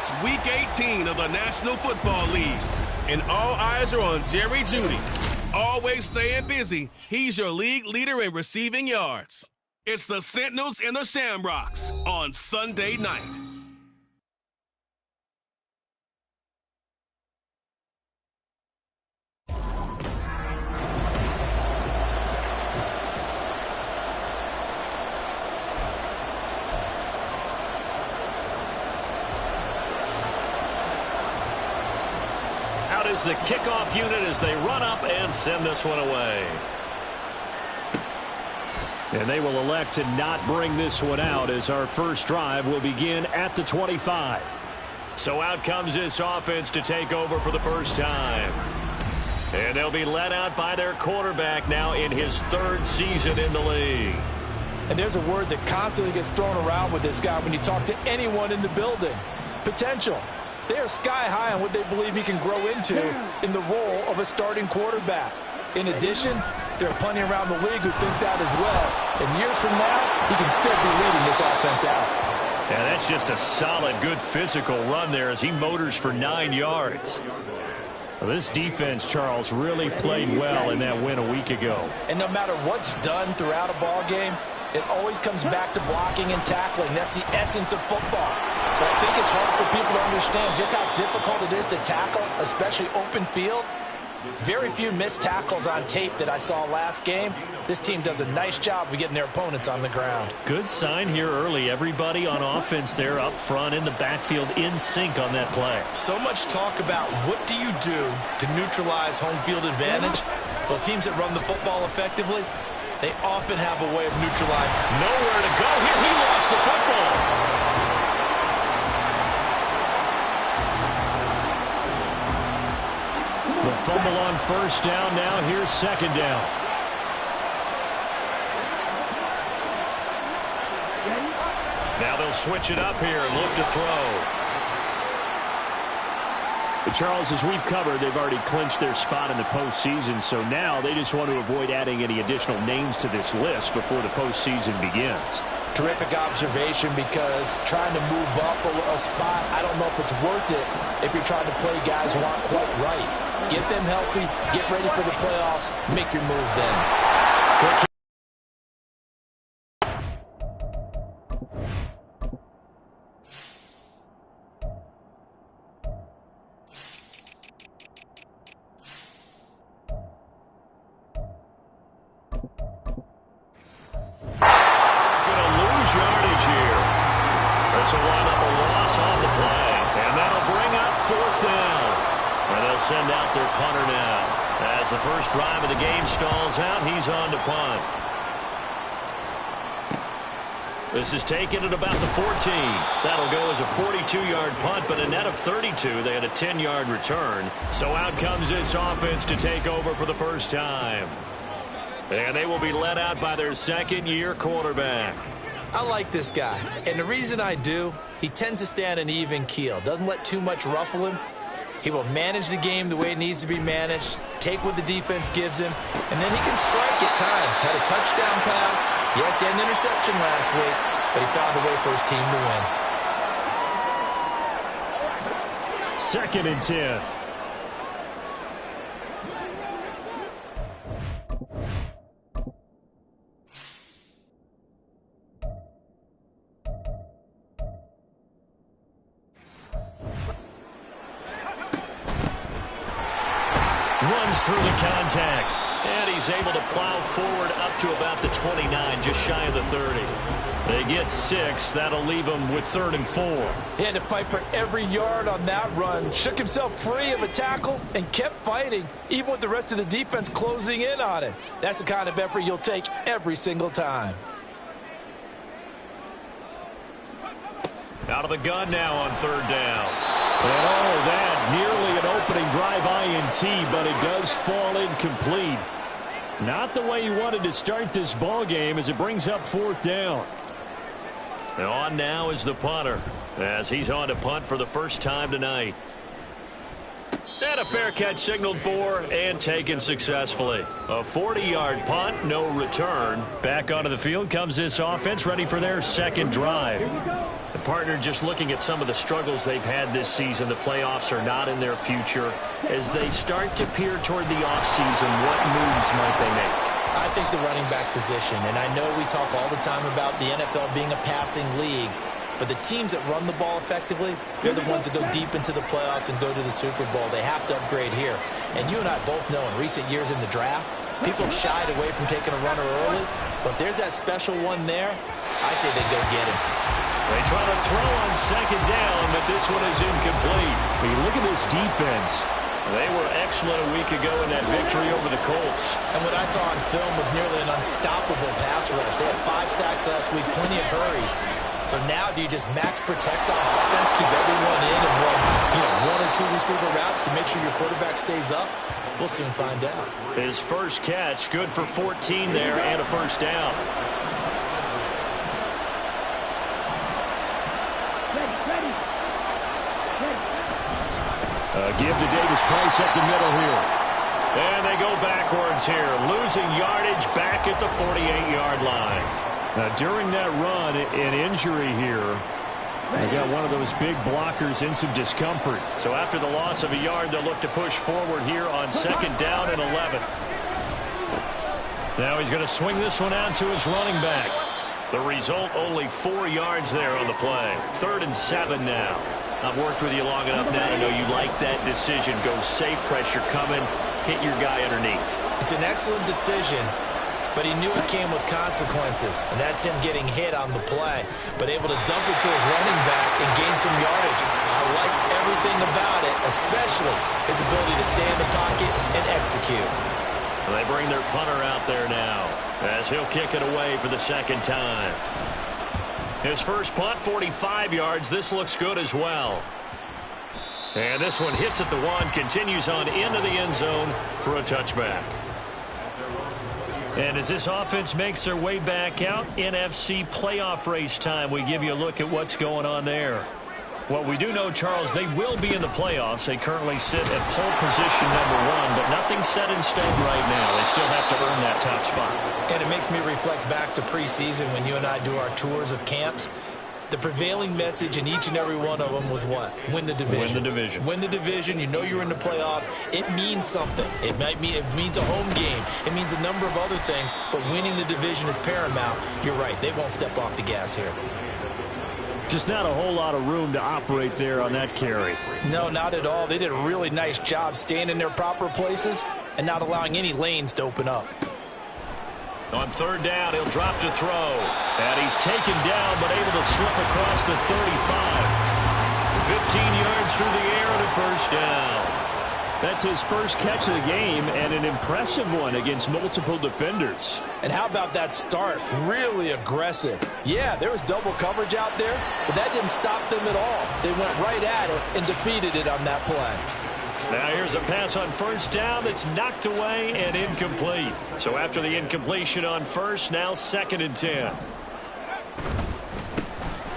S7: It's Week 18 of the National Football League, and all eyes are on Jerry Jeudy. Always staying busy, he's your league leader in receiving yards. It's the Sentinels and the Shamrocks on Sunday night.
S1: Out is the kickoff unit as they run up and send this one away. And they will elect to not bring this one out as our first drive will begin at the 25. So out comes this offense to take over for the first time. And they'll be led out by their quarterback now in his third season in the league.
S2: And there's a word that constantly gets thrown around with this guy when you talk to anyone in the building. Potential. They are sky high on what they believe he can grow into in the role of a starting quarterback. In addition, there are plenty around the league who think that as well. And years from now, he can still be leading this offense out.
S1: Yeah, that's just a solid, good physical run there as he motors for 9 yards. Well, this defense, Charles, really played well in that win a week ago.
S2: And no matter what's done throughout a ball game, it always comes back to blocking and tackling. That's the essence of football. But I think it's hard for people to understand just how difficult it is to tackle, especially open field. Very few missed tackles on tape that I saw last game. This team does a nice job of getting their opponents on the ground.
S1: Good sign here early. Everybody on offense there up front in the backfield in sync on that play.
S2: So much talk about what do you do to neutralize home field advantage. Well, teams that run the football effectively, they often have a way of neutralizing.
S1: Nowhere to go here. He lost the football. The fumble on first down. Now here's second down. Now they'll switch it up here and look to throw.
S5: But Charles, as we've covered, they've already clinched their spot in the postseason, so now they just want to avoid adding any additional names to this list before the postseason begins.
S2: Terrific observation, because trying to move up a spot, I don't know if it's worth it if you're trying to play guys who aren't quite right. Get them healthy, get ready for the playoffs, make your move then.
S1: This will wind up a loss on the play. And that'll bring up fourth down. And they'll send out their punter now. As the first drive of the game stalls out, he's on to punt. This is taken at about the 14. That'll go as a 42-yard punt, but a net of 32. They had a 10-yard return. So out comes this offense to take over for the first time. And they will be led out by their second-year quarterback.
S2: I like this guy, and the reason I do, he tends to stay on an even keel. Doesn't let too much ruffle him. He will manage the game the way it needs to be managed, take what the defense gives him, and then he can strike at times. Had a touchdown pass. Yes, he had an interception last week, but he found a way for his team to win.
S5: 2nd and 10.
S1: Runs through the contact, and he's able to plow forward up to about the 29, just shy of the 30. They get 6. That'll leave them with 3rd and 4.
S2: He had to fight for every yard on that run. Shook himself free of a tackle and kept fighting, even with the rest of the defense closing in on it. That's the kind of effort you'll take every single time.
S1: Out of the gun now on 3rd down.
S5: And all of that, nearly an opening drive INT, but it does fall incomplete. Not the way he wanted to start this ball game as it brings up 4th down.
S1: And on now is the punter as he's on to punt for the first time tonight. And a fair catch signaled for and taken successfully. A 40-yard punt, no return. Back onto the field comes this offense, ready for their second drive. The partner just looking at some of the struggles they've had this season. The playoffs are not in their future. As they start to peer toward the offseason, what moves might they make?
S2: I think the running back position, and I know we talk all the time about the NFL being a passing league, but the teams that run the ball effectively, they're the ones that go deep into the playoffs and go to the Super Bowl. They have to upgrade here. And you and I both know in recent years in the draft, people have shied away from taking a runner early, but if there's that special one there, I say they go get him.
S1: They try to throw on second down, but this one is incomplete.
S5: I mean, look at this defense.
S1: They were excellent a week ago in that victory over the Colts.
S2: And what I saw on film was nearly an unstoppable pass rush. They had 5 sacks last week, plenty of hurries. So now do you just max protect on offense, keep everyone in and run, 1 or 2 receiver routes to make sure your quarterback stays up? We'll soon find out.
S1: His first catch, good for 14 there and a first down.
S5: Give to Davis Price up the middle here.
S1: And they go backwards here, losing yardage back at the 48-yard line.
S5: Now, during that run, an injury here. They got one of those big blockers in some discomfort.
S1: So after the loss of a yard, they'll look to push forward here on second down and 11. Now he's going to swing this one out to his running back. The result, only 4 yards there on the play. 3rd and 7 now. I've worked with you long enough now to know you like that decision. Go safe, pressure coming, hit your guy underneath.
S2: It's an excellent decision, but he knew it came with consequences, and that's him getting hit on the play, but able to dump it to his running back and gain some yardage. I liked everything about it, especially his ability to stay in the pocket and execute.
S1: They bring their punter out there now as he'll kick it away for the second time. His first punt, 45 yards. This looks good as well. And this one hits at the 1, continues on into the end zone for a touchback. And as this offense makes their way back out, NFC playoff race time, we give you a look at what's going on there. Well, we do know, Charles, they will be in the playoffs. They currently sit at pole position #1, but nothing's set in stone right now. They still have to earn that top spot.
S2: And it makes me reflect back to preseason when you and I do our tours of camps. The prevailing message in each and every one of them was what? Win the division.
S1: Win the division.
S2: Win the division. You know you're in the playoffs. It means something. It means a home game. It means a number of other things, but winning the division is paramount. You're right. They won't step off the gas here.
S5: Just not a whole lot of room to operate there on that carry.
S2: No, not at all. They did a really nice job staying in their proper places and not allowing any lanes to open up.
S1: On 3rd down, he'll drop to throw. And he's taken down, but able to slip across the 35. 15 yards through the air and a first down.
S5: That's his first catch of the game, and an impressive one against multiple defenders.
S2: And how about that start? Really aggressive. Yeah, there was double coverage out there, but that didn't stop them at all. They went right at it and defeated it on that play.
S1: Now here's a pass on first down that's knocked away and incomplete. So after the incompletion on first, now 2nd and 10.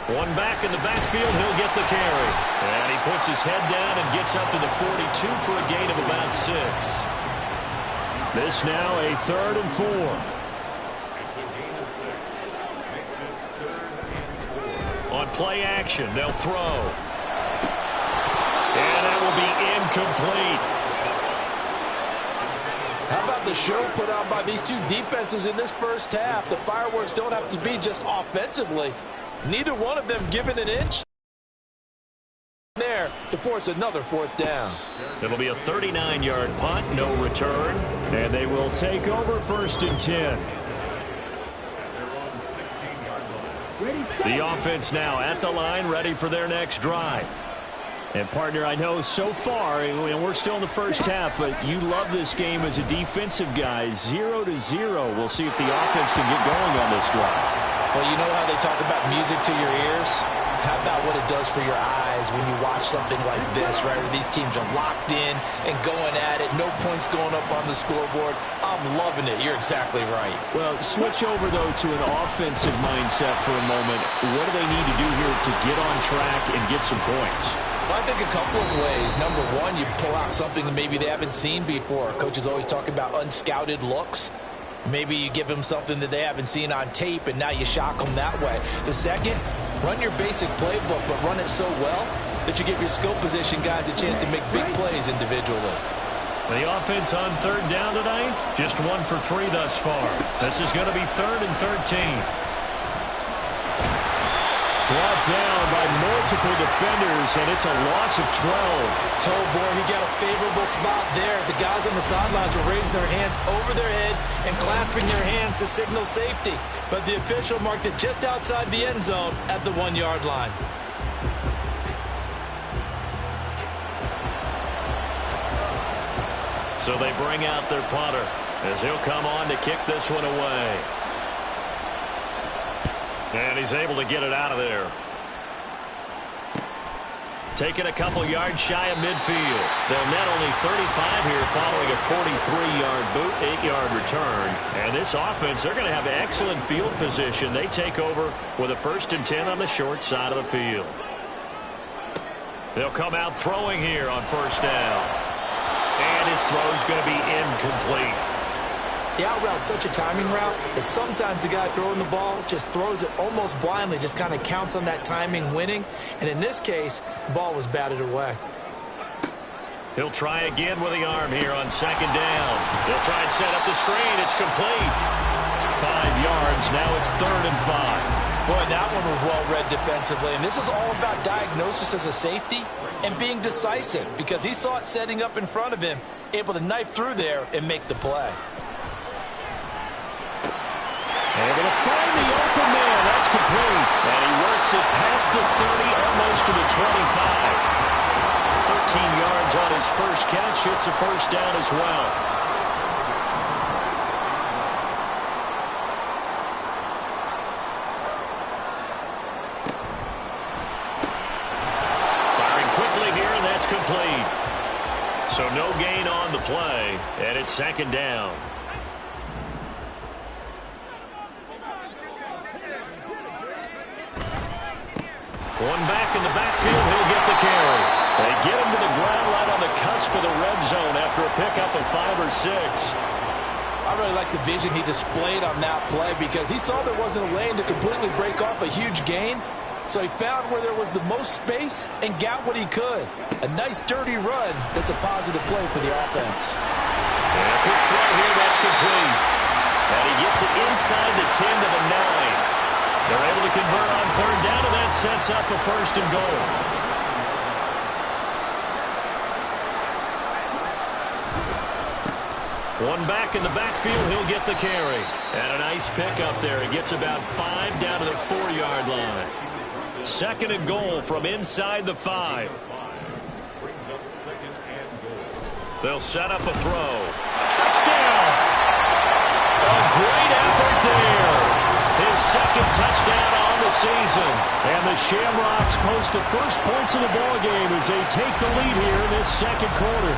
S1: One back in the backfield, he'll get the carry. And he puts his head down and gets up to the 42 for a gain of about 6.
S5: This now a 3rd and 4.
S6: It's a gain of 6. Makes it 3rd and 4.
S1: On play action, they'll throw. And that will be incomplete.
S2: How about the show put on by these two defenses in this first half? The fireworks don't have to be just offensively. Neither one of them given an inch there to force another 4th down.
S1: It'll be a 39-yard punt, no return.
S5: And they will take over 1st and 10.
S1: The offense now at the line, ready for their next drive.
S5: And, partner, I know so far, and we're still in the first half, but you love this game as a defensive guy. 0-0. We'll see if the offense can get going on this drive.
S2: Well, you know how they talk about music to your ears? How about what it does for your eyes when you watch something like this, right, where these teams are locked in and going at it, no points going up on the scoreboard? I'm loving it. You're exactly right.
S5: Well, switch over, though, to an offensive mindset for a moment. What do they need to do here to get on track and get some points?
S2: Well, I think a couple of ways. Number one, you pull out something that maybe they haven't seen before. Coaches always talk about unscouted looks. Maybe you give them something that they haven't seen on tape, and now you shock them that way. The second, run your basic playbook, but run it so well that you give your skill position guys a chance to make big plays individually.
S1: The offense on third down tonight, just 1 for 3 thus far. This is going to be 3rd and 13. Brought down by multiple defenders, and it's a loss of 12.
S2: Oh, boy, he got a favorable spot there. The guys on the sidelines were raising their hands over their head and clasping their hands to signal safety. But the official marked it just outside the end zone at the 1-yard line.
S1: So they bring out their punter as he'll come on to kick this one away. And he's able to get it out of there. Taking a couple yards shy of midfield. They'll net only 35 here following a 43-yard boot, 8-yard return. And this offense, they're going to have excellent field position. They take over with a 1st and 10 on the short side of the field. They'll come out throwing here on 1st down. And his throw's going to be incomplete.
S2: The out route's such a timing route that sometimes the guy throwing the ball just throws it almost blindly, just kind of counts on that timing winning. And in this case, the ball was batted away.
S1: He'll try again with the arm here on 2nd down. He'll try and set up the screen. It's complete. 5 yards. Now it's 3rd and 5.
S2: Boy, that one was well read defensively. And this is all about diagnosis as a safety and being decisive, because he saw it setting up in front of him, able to knife through there and make the play.
S1: Able to find the open man. That's complete. And he works it past the 30, almost to the 25. 13 yards on his first catch. It's a 1st down as well. Firing quickly here, and that's complete. So no gain on the play, and it's 2nd down. One back in the backfield, he'll get the carry. They get him to the ground right on the cusp of the red zone after a pickup of 5 or 6.
S2: I really like the vision he displayed on that play, because he saw there wasn't a lane to completely break off a huge gain. So he found where there was the most space and got what he could. A nice dirty run that's a positive play for the offense.
S1: And a quick throw here, that's complete. And he gets it inside the 10 to the 9. They're able to convert on 3rd down, and that sets up a 1st and goal. One back in the backfield, he'll get the carry. And a nice pickup there. He gets about 5 down to the 4-yard line. 2nd and goal from inside the 5.
S6: Brings up 2nd and goal.
S1: They'll set up a throw. Touchdown! A great effort there. His 2nd touchdown on the season. And the Shamrocks post the first points of the ballgame as they take the lead here in this 2nd quarter.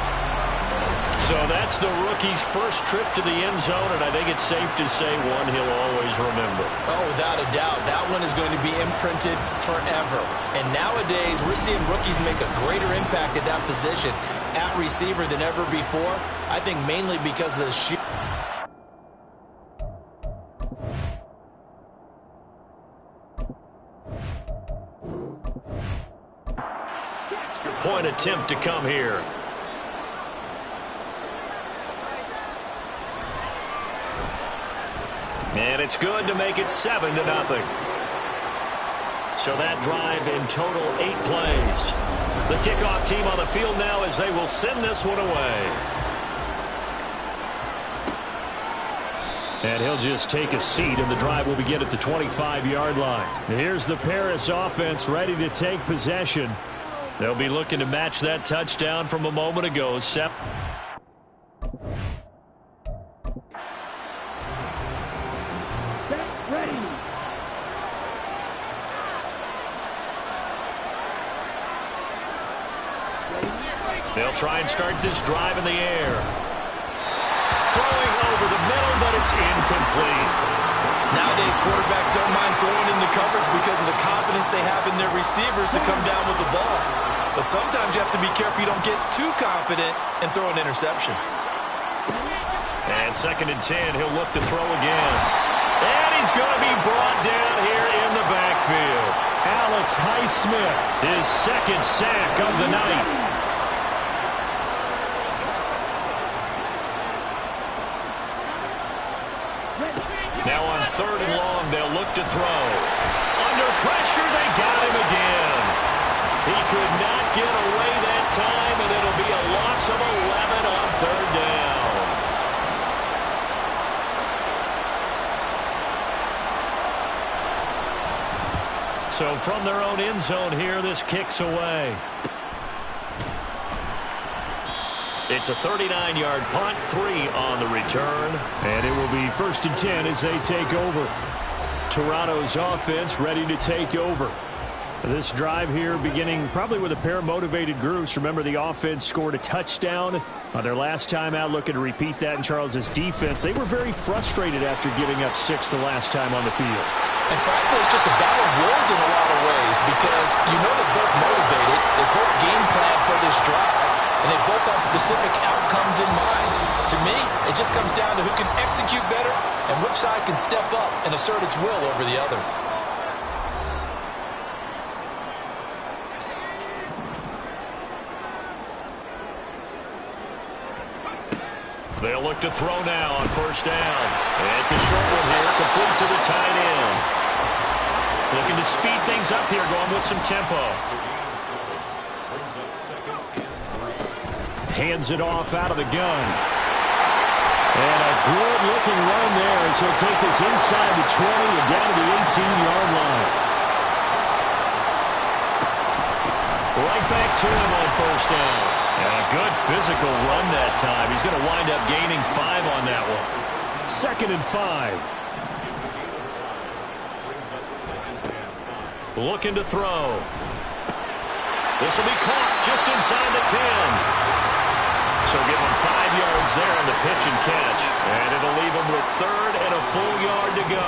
S1: So that's the rookie's first trip to the end zone, and I think it's safe to say one he'll always remember.
S2: Oh, without a doubt. That one is going to be imprinted forever. And nowadays, we're seeing rookies make a greater impact at that position at receiver than ever before. I think mainly because of the sheer...
S1: Point attempt to come here. And it's good to make it 7-0. So that drive in total 8 plays. The kickoff team on the field now as they will send this one away. And he'll just take a seat, and the drive will begin at the 25-yard line. Here's the Paris offense ready to take possession. They'll be looking to match that touchdown from a moment ago. They'll try and start this drive in the air. Throwing over the middle, but it's incomplete.
S2: Nowadays, quarterbacks don't mind throwing into coverage because of the confidence they have in their receivers to come down with the ball. But sometimes you have to be careful you don't get too confident and throw an interception.
S1: And 2nd and 10, he'll look to throw again. And he's going to be brought down here in the backfield. Alex Highsmith, his 2nd sack of the night. Now on 3rd and long, they'll look to throw. Under pressure, they got him again. He could not get away that time, and it'll be a loss of 11 on 3rd down. So from their own end zone here, this kicks away. It's a 39-yard punt, 3 on the return.
S5: And it will be 1st and 10 as they take over. Toronto's offense ready to take over. This drive here beginning probably with a pair of motivated groups. Remember, the offense scored a touchdown on their last time out. Looking to repeat that in Charles's defense. They were very frustrated after giving up 6 the last time on the field.
S2: And frankly, it's just a battle of wills in a lot of ways because you know they're both motivated. They both game plan for this drive, and they both have specific outcomes in mind. To me, it just comes down to who can execute better and which side can step up and assert its will over the other.
S1: They'll look to throw now on 1st down. And it's a short one here, complete to the tight end. Looking to speed things up here, going with some tempo.
S5: Hands it off out of the gun. And a good-looking run there as he'll take this inside the 20 and down to the 18-yard line.
S1: Right back to him on 1st down. And a good physical run that time. He's going to wind up gaining 5 on that one.
S5: 2nd and 5.
S1: Looking to throw. This will be caught just inside the 10. So give him 5 yards there on the pitch and catch. And it'll leave him with 3rd and a full yard to go.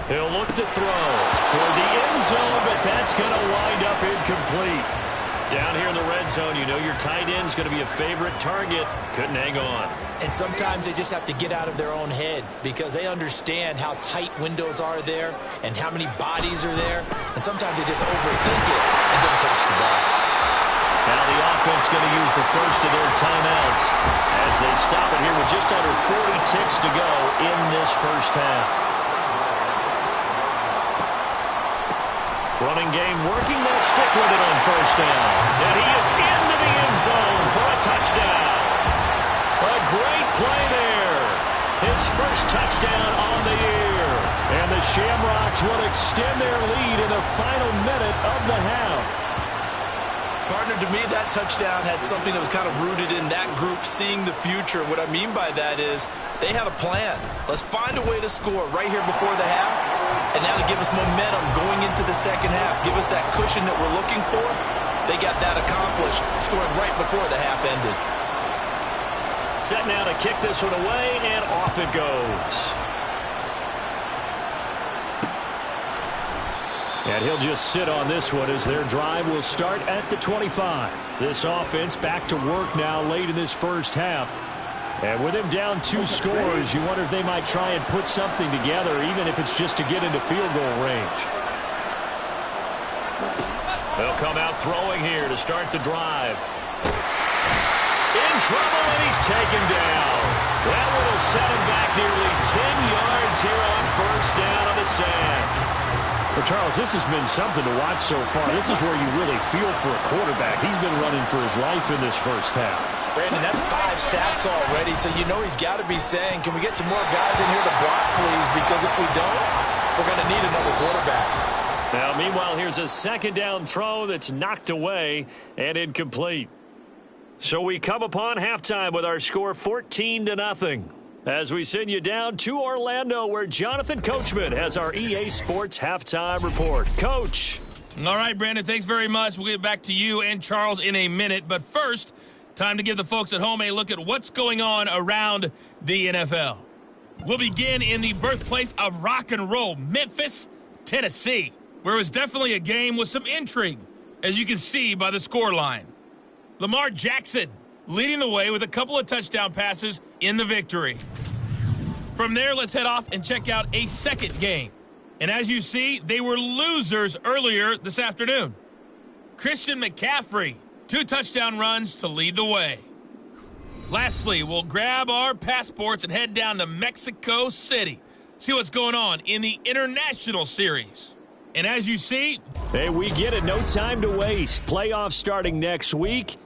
S1: He'll look to throw toward the end zone, but that's going to wind up incomplete. Down here in the red zone, you know your tight end's going to be a favorite target. Couldn't hang on.
S2: And sometimes they just have to get out of their own head because they understand how tight windows are there and how many bodies are there. And sometimes they just overthink it and don't catch the ball.
S1: Now the offense going to use the first of their timeouts as they stop it here with just under 40 ticks to go in this first half. Running game working. They'll stick with it on 1st down. And he is into the end zone for a touchdown. A great play there. His first touchdown on the year. And the Shamrocks will extend their lead in the final minute of the half.
S2: Partner, to me, that touchdown had something that was kind of rooted in that group seeing the future. What I mean by that is they had a plan. Let's find a way to score right here before the half, and now to give us momentum going into the second half. Give us that cushion that we're looking for. They got that accomplished, scoring right before the half ended.
S1: Set now to kick this one away, and off it goes.
S5: And he'll just sit on this one as their drive will start at the 25. This offense back to work now late in this first half. And with him down 2 scores, you wonder if they might try and put something together, even if it's just to get into field goal range.
S1: They'll come out throwing here to start the drive. In trouble, and he's taken down. That one will set him back nearly 10 yards here on 1st down on the sack.
S5: Well, Charles, this has been something to watch so far. This is where you really feel for a quarterback. He's been running for his life in this first half.
S2: Brandon, that's 5 sacks already, so you know he's got to be saying, can we get some more guys in here to block, please? Because if we don't, we're going to need another quarterback.
S1: Now, meanwhile, here's a 2nd down throw that's knocked away and incomplete. So we come upon halftime with our score 14-0. As we send you down to Orlando, where Jonathan Coachman has our EA Sports halftime report. Coach.
S4: All right, Brandon, thanks very much. We'll get back to you and Charles in a minute. But first, time to give the folks at home a look at what's going on around the NFL. We'll begin in the birthplace of rock and roll, Memphis, Tennessee, where it was definitely a game with some intrigue, as you can see by the scoreline. Lamar Jackson leading the way with a couple of touchdown passes in the victory. From there, let's head off and check out a second game. And as you see, they were losers earlier this afternoon. Christian McCaffrey, 2 touchdown runs to lead the way. Lastly, we'll grab our passports and head down to Mexico City. See what's going on in the International Series. And as you see...
S5: Hey, we get it. No time to waste. Playoffs starting next week.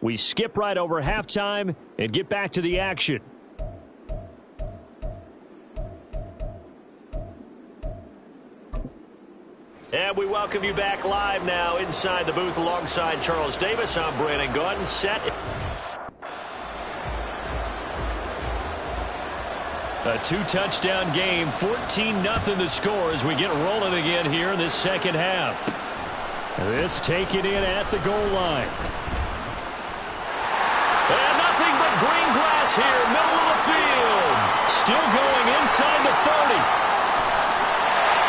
S5: We skip right over halftime and get back to the action. And we welcome you back live now inside the booth alongside Charles Davis. I'm Brandon Gaudin. Set. A 2-touchdown game, 14-0 the score as we get rolling again here in this second half. This taken in at the goal line. And nothing but green grass here, middle of the field. Still going inside the 30.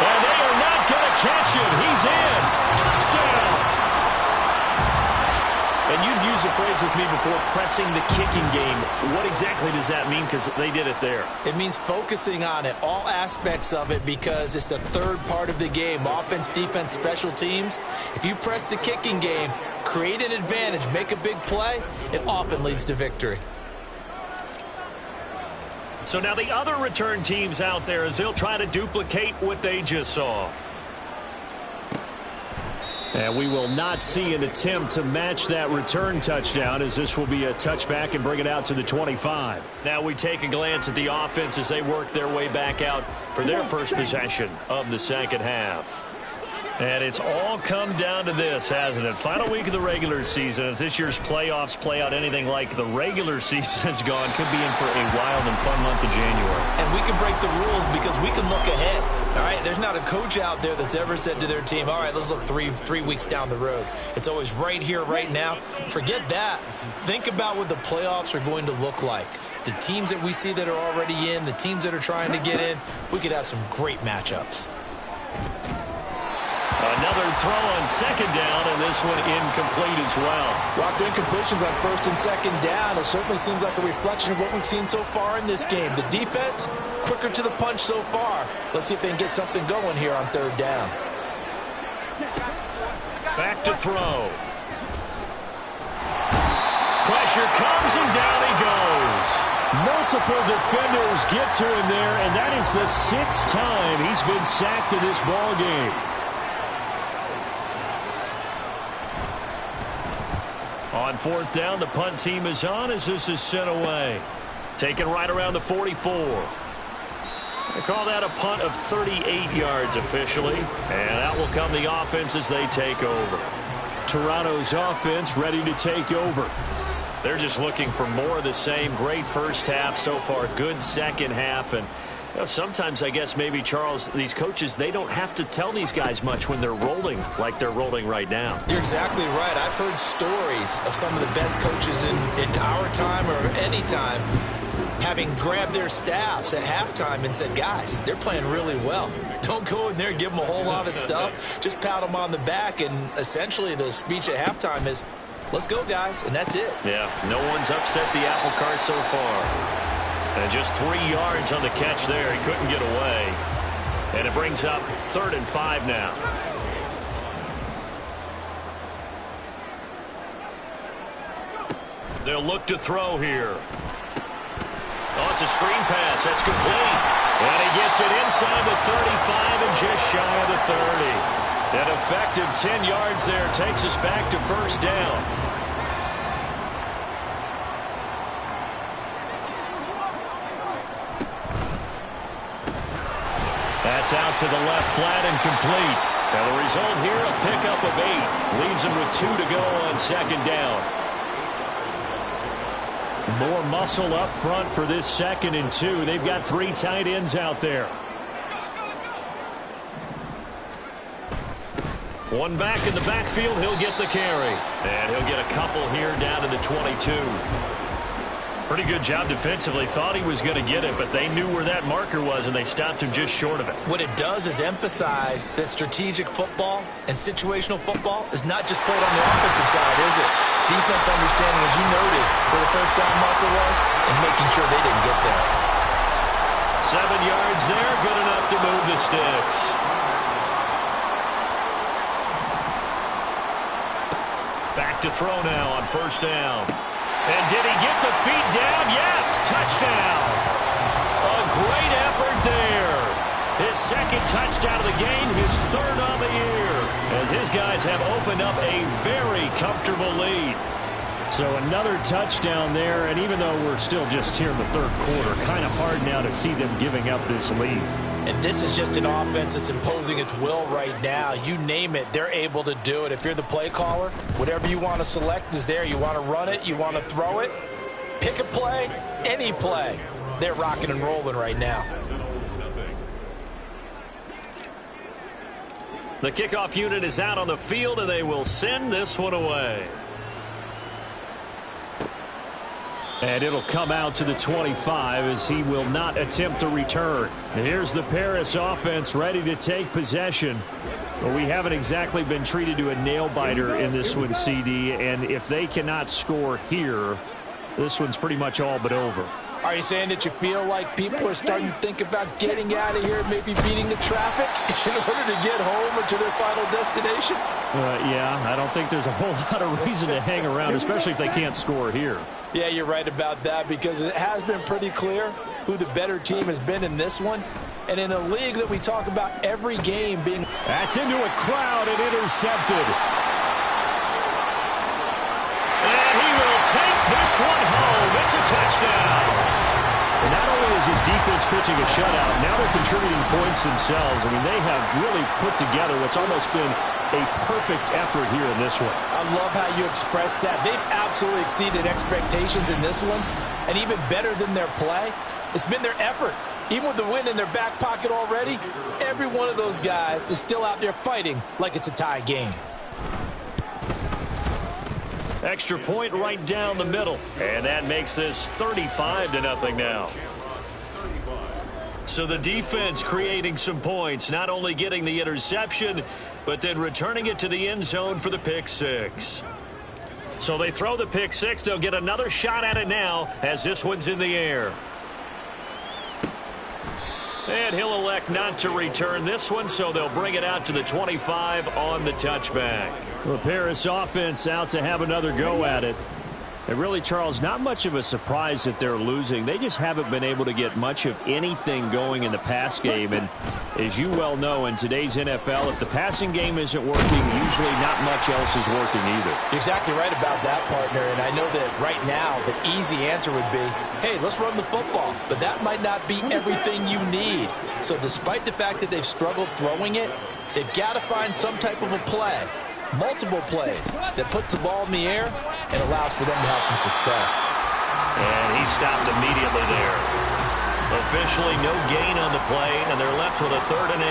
S5: And they are not going to catch him. He's in. Touchdown. And you've used the phrase with me before, pressing the kicking game. What exactly does that mean? Because they did it there.
S2: It means focusing on it, all aspects of it, because it's the third part of the game. Offense, defense, special teams. If you press the kicking game, create an advantage, make a big play, it often leads to victory.
S5: So now the other return teams out there as they'll try to duplicate what they just saw. And we will not see an attempt to match that return touchdown, as this will be a touchback and bring it out to the 25. Now we take a glance at the offense as they work their way back out for their first possession of the second half. And it's all come down to this, hasn't it? Final week of the regular season. As this year's playoffs play out anything like the regular season has gone, could be in for a wild and fun month of January.
S2: And we can break the rules because we can look ahead. All right, there's not a coach out there that's ever said to their team, all right, let's look three weeks down the road. It's always right here, right now. Forget that. Think about what the playoffs are going to look like. The teams that we see that are already in, the teams that are trying to get in, we could have some great matchups.
S5: Another throw on second down, and this one incomplete as well.
S2: Dropped incompletions on first and second down. It certainly seems like a reflection of what we've seen so far in this game. The defense, quicker to the punch so far. Let's see if they can get something going here on third down.
S5: Back to throw. Pressure comes, and down he goes. Multiple defenders get to him there, and that is the 6th time he's been sacked in this ball game. On fourth down, the punt team is on as this is sent away. Taken right around the 44. They call that a punt of 38 yards officially. And that will come the offense as they take over. Toronto's offense ready to take over. They're just looking for more of the same. Great first half so far. Good second half. And you know, sometimes I guess maybe, Charles, these coaches, they don't have to tell these guys much when they're rolling like they're rolling right now.
S2: You're exactly right. I've heard stories of some of the best coaches in our time or any time having grabbed their staffs at halftime and said, guys, they're playing really well. Don't go in there and give them a whole lot of stuff. Just pat them on the back. And essentially the speech at halftime is, let's go, guys. And that's it.
S5: Yeah, no one's upset the apple cart so far. And just 3 yards on the catch there. He couldn't get away. And it brings up 3rd and 5 now. They'll look to throw here. Oh, it's a screen pass. That's complete. And he gets it inside the 35 and just shy of the 30. An effective 10 yards there takes us back to first down. That's out to the left, flat and complete. Now the result here, a pickup of 8. Leaves him with 2 to go on second down. More muscle up front for this 2nd and 2. They've got 3 tight ends out there. One back in the backfield, he'll get the carry. And he'll get a couple here down to the 22.
S1: Pretty good job defensively. Thought he was going to get it, but they knew where that marker was, and they stopped him just short of it.
S2: What it does is emphasize that strategic football and situational football is not just played on the offensive side, is it? Defense understanding, as you noted, where the first down marker was and making sure they didn't get there.
S1: 7 yards there, good enough to move the sticks. Back to throw now on first down. And did he get the feet down? Yes, touchdown. A great effort there. His second touchdown of the game, his third on the year, as his guys have opened up a very comfortable lead.
S5: So another touchdown there, and even though we're still just here in the third quarter, kind of hard now to see them giving up this lead.
S2: And this is just an offense that's imposing its will right now. You name it, they're able to do it. If you're the play caller, whatever you want to select is there. You want to run it, you want to throw it, pick a play, any play. They're rocking and rolling right now.
S1: The kickoff unit is out on the field, and they will send this one away.
S5: And it'll come out to the 25 as he will not attempt to return. And here's the Paris offense ready to take possession. But we haven't exactly been treated to a nail-biter in this one, CD. And if they cannot score here, this one's pretty much all but over.
S2: Are you saying that you feel like people are starting to think about getting out of here, maybe beating the traffic in order to get home or to their final destination?
S5: Yeah, I don't think there's a whole lot of reason to hang around, especially if they can't score here.
S2: Yeah, you're right about that, because it has been pretty clear who the better team has been in this one. And in a league that we talk about every game being...
S5: That's into a crowd and intercepted.
S1: And he will take this one home. It's a touchdown.
S5: And not only is his defense pitching a shutout, now they're contributing points themselves. I mean, they have really put together what's almost been a perfect effort here in this one.
S2: I love how you express that. They've absolutely exceeded expectations in this one. And even better than their play, it's been their effort. Even with the win in their back pocket already, every one of those guys is still out there fighting like it's a tie game.
S1: Extra point right down the middle. And that makes this 35-0 now. So the defense creating some points, not only getting the interception, but then returning it to the end zone for the pick six. So they throw the pick six. They'll get another shot at it now as this one's in the air. And he'll elect not to return this one, so they'll bring it out to the 25 on the touchback.
S5: The Paris offense out to have another go at it. And really, Charles, not much of a surprise that they're losing. They just haven't been able to get much of anything going in the pass game. And as you well know, in today's NFL, if the passing game isn't working, usually not much else is working either.
S2: You're exactly right about that, partner. And I know that right now the easy answer would be, hey, let's run the football. But that might not be everything you need. So despite the fact that they've struggled throwing it, they've got to find some type of a play, multiple plays, that puts the ball in the air and allows for them to have some success.
S1: And he stopped immediately there. Officially no gain on the play, and they're left with a 3rd and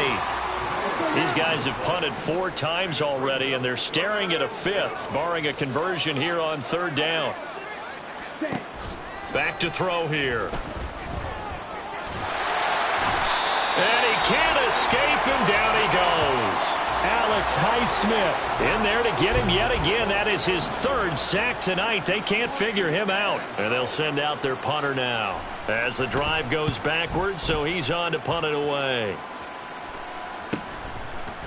S1: 8. These guys have punted 4 times already, and they're staring at a 5th, barring a conversion here on 3rd down. Back to throw here. And he can't escape, and down he goes.
S5: Alex Highsmith
S1: in there to get him yet again. That is his 3rd sack tonight. They can't figure him out. And they'll send out their punter now as the drive goes backwards, so he's on to punt it away.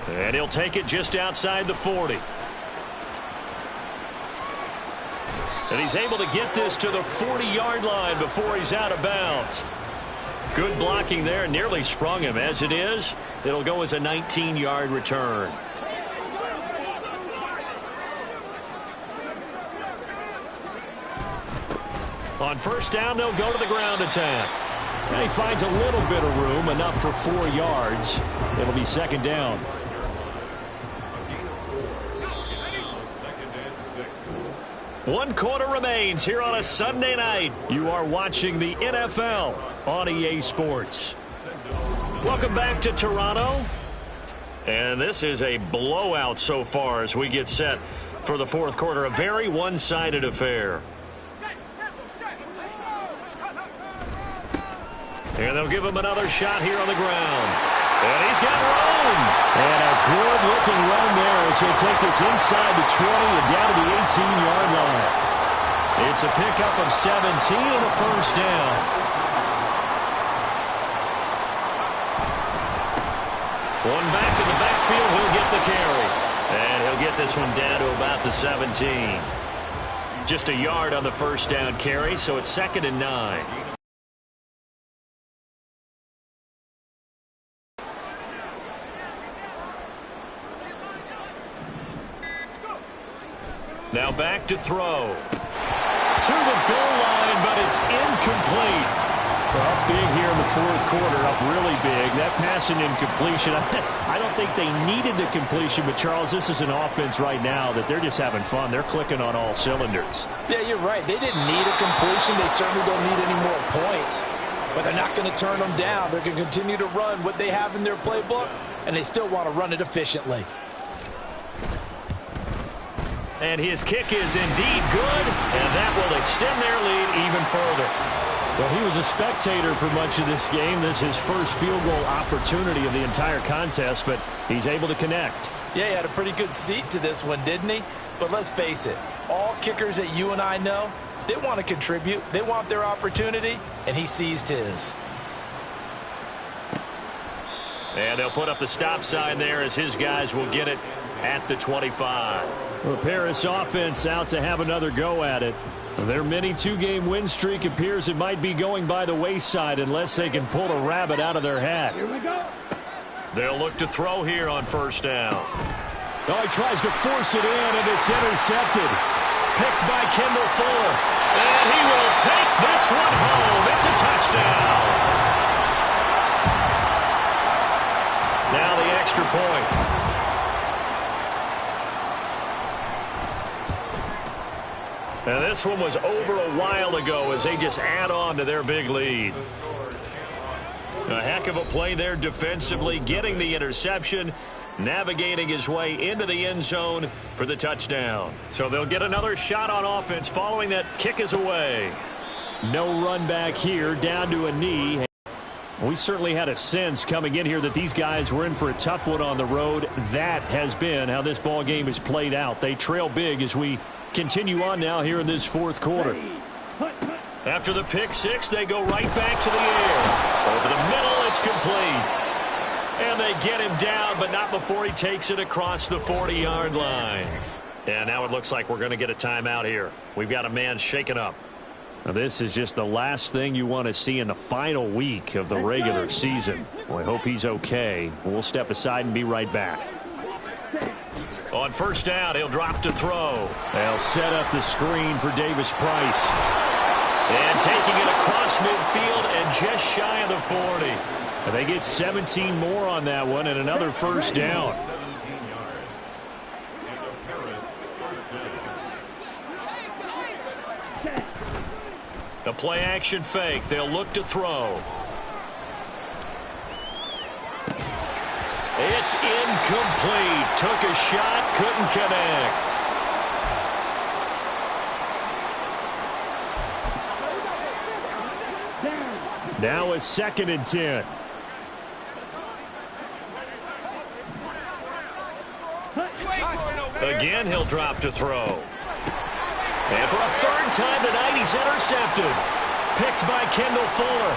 S1: And he'll take it just outside the 40. And he's able to get this to the 40-yard line before he's out of bounds. Good blocking there, nearly sprung him. As it is, it'll go as a 19-yard return. On first down, they'll go to the ground attack.
S5: And he finds a little bit of room, enough for 4 yards. It'll be 2nd down.
S1: One quarter remains here on a Sunday night. You are watching the NFL on EA Sports. Welcome back to Toronto. And this is a blowout so far as we get set for the 4th quarter. A very one-sided affair. And they'll give him another shot here on the ground. And he's got room. And a good-looking run there as he'll take this inside the 20 and down to the 18-yard line. It's a pickup of 17 and a first down. One back in the backfield, he'll get the carry. And he'll get this one down to about the 17. Just a yard on the first down carry, so it's 2nd and 9. Now back to throw. To the goal line, but it's incomplete. Up big here in the fourth quarter, up really big. That pass and incompletion, I don't think they needed the completion, but Charles, this is an offense right now that they're just having fun. They're clicking on all cylinders.
S2: Yeah, you're right. They didn't need a completion. They certainly don't need any more points, but they're not going to turn them down. They're going to continue to run what they have in their playbook, and they still want to run it efficiently.
S1: And his kick is indeed good, and that will extend their lead even further. Well, he was a spectator for much of this game. This is his first field goal opportunity of the entire contest, but he's able to connect.
S2: Yeah, he had a pretty good seat to this one, didn't he? But let's face it, all kickers that you and I know, they want to contribute. They want their opportunity, and he seized his.
S1: And they'll put up the stop sign there as his guys will get it at the 25.
S5: The Paris offense out to have another go at it. Their mini two-game win streak appears it might be going by the wayside unless they can pull a rabbit out of their hat.
S6: Here we go.
S1: They'll look to throw here on first down.
S5: Oh, he tries to force it in, and it's intercepted.
S1: Picked by Kendall Fuller. And he will take this one home. It's a touchdown. Now the extra point. And this one was over a while ago as they just add on to their big lead. A heck of a play there defensively, getting the interception, navigating his way into the end zone for the touchdown. So they'll get another shot on offense following that kick is away.
S5: No run back here, down to a knee. We certainly had a sense coming in here that these guys were in for a tough one on the road. That has been how this ball game is played out. They trail big as we continue on now here in this fourth quarter.
S1: After the pick six, they go right back to the air. Over the middle, it's complete. And they get him down, but not before he takes it across the 40-yard line. And now it looks like we're going to get a timeout here. We've got a man shaken up.
S5: Now, this is just the last thing you want to see in the final week of the regular season. Well, I hope he's okay. We'll step aside and be right back.
S1: On first down, he'll drop to throw.
S5: They'll set up the screen for Davis Price.
S1: And taking it across midfield and just shy of the 40.
S5: And they get 17 more on that one and another first down.
S1: The play action fake. They'll look to throw. It's incomplete. Took a shot, couldn't connect.
S5: Now a 2nd and 10.
S1: Again, he'll drop to throw. And for a third time tonight, he's intercepted. Picked by Kendall Fuller.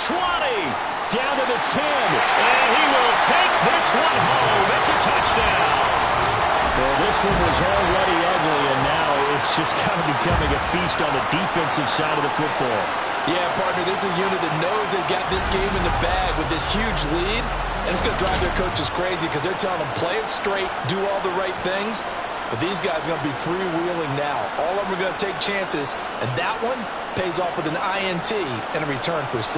S1: 20. Down to the 10. And he will take this one home. It's a touchdown.
S5: Well, this one was already ugly, and now it's just kind of becoming a feast on the defensive side of the football.
S2: Yeah, partner, this is a unit that knows they've got this game in the bag with this huge lead, and it's going to drive their coaches crazy because they're telling them play it straight, do all the right things, but these guys are going to be freewheeling now. All of them are going to take chances, and that one pays off with an INT and a return for 6.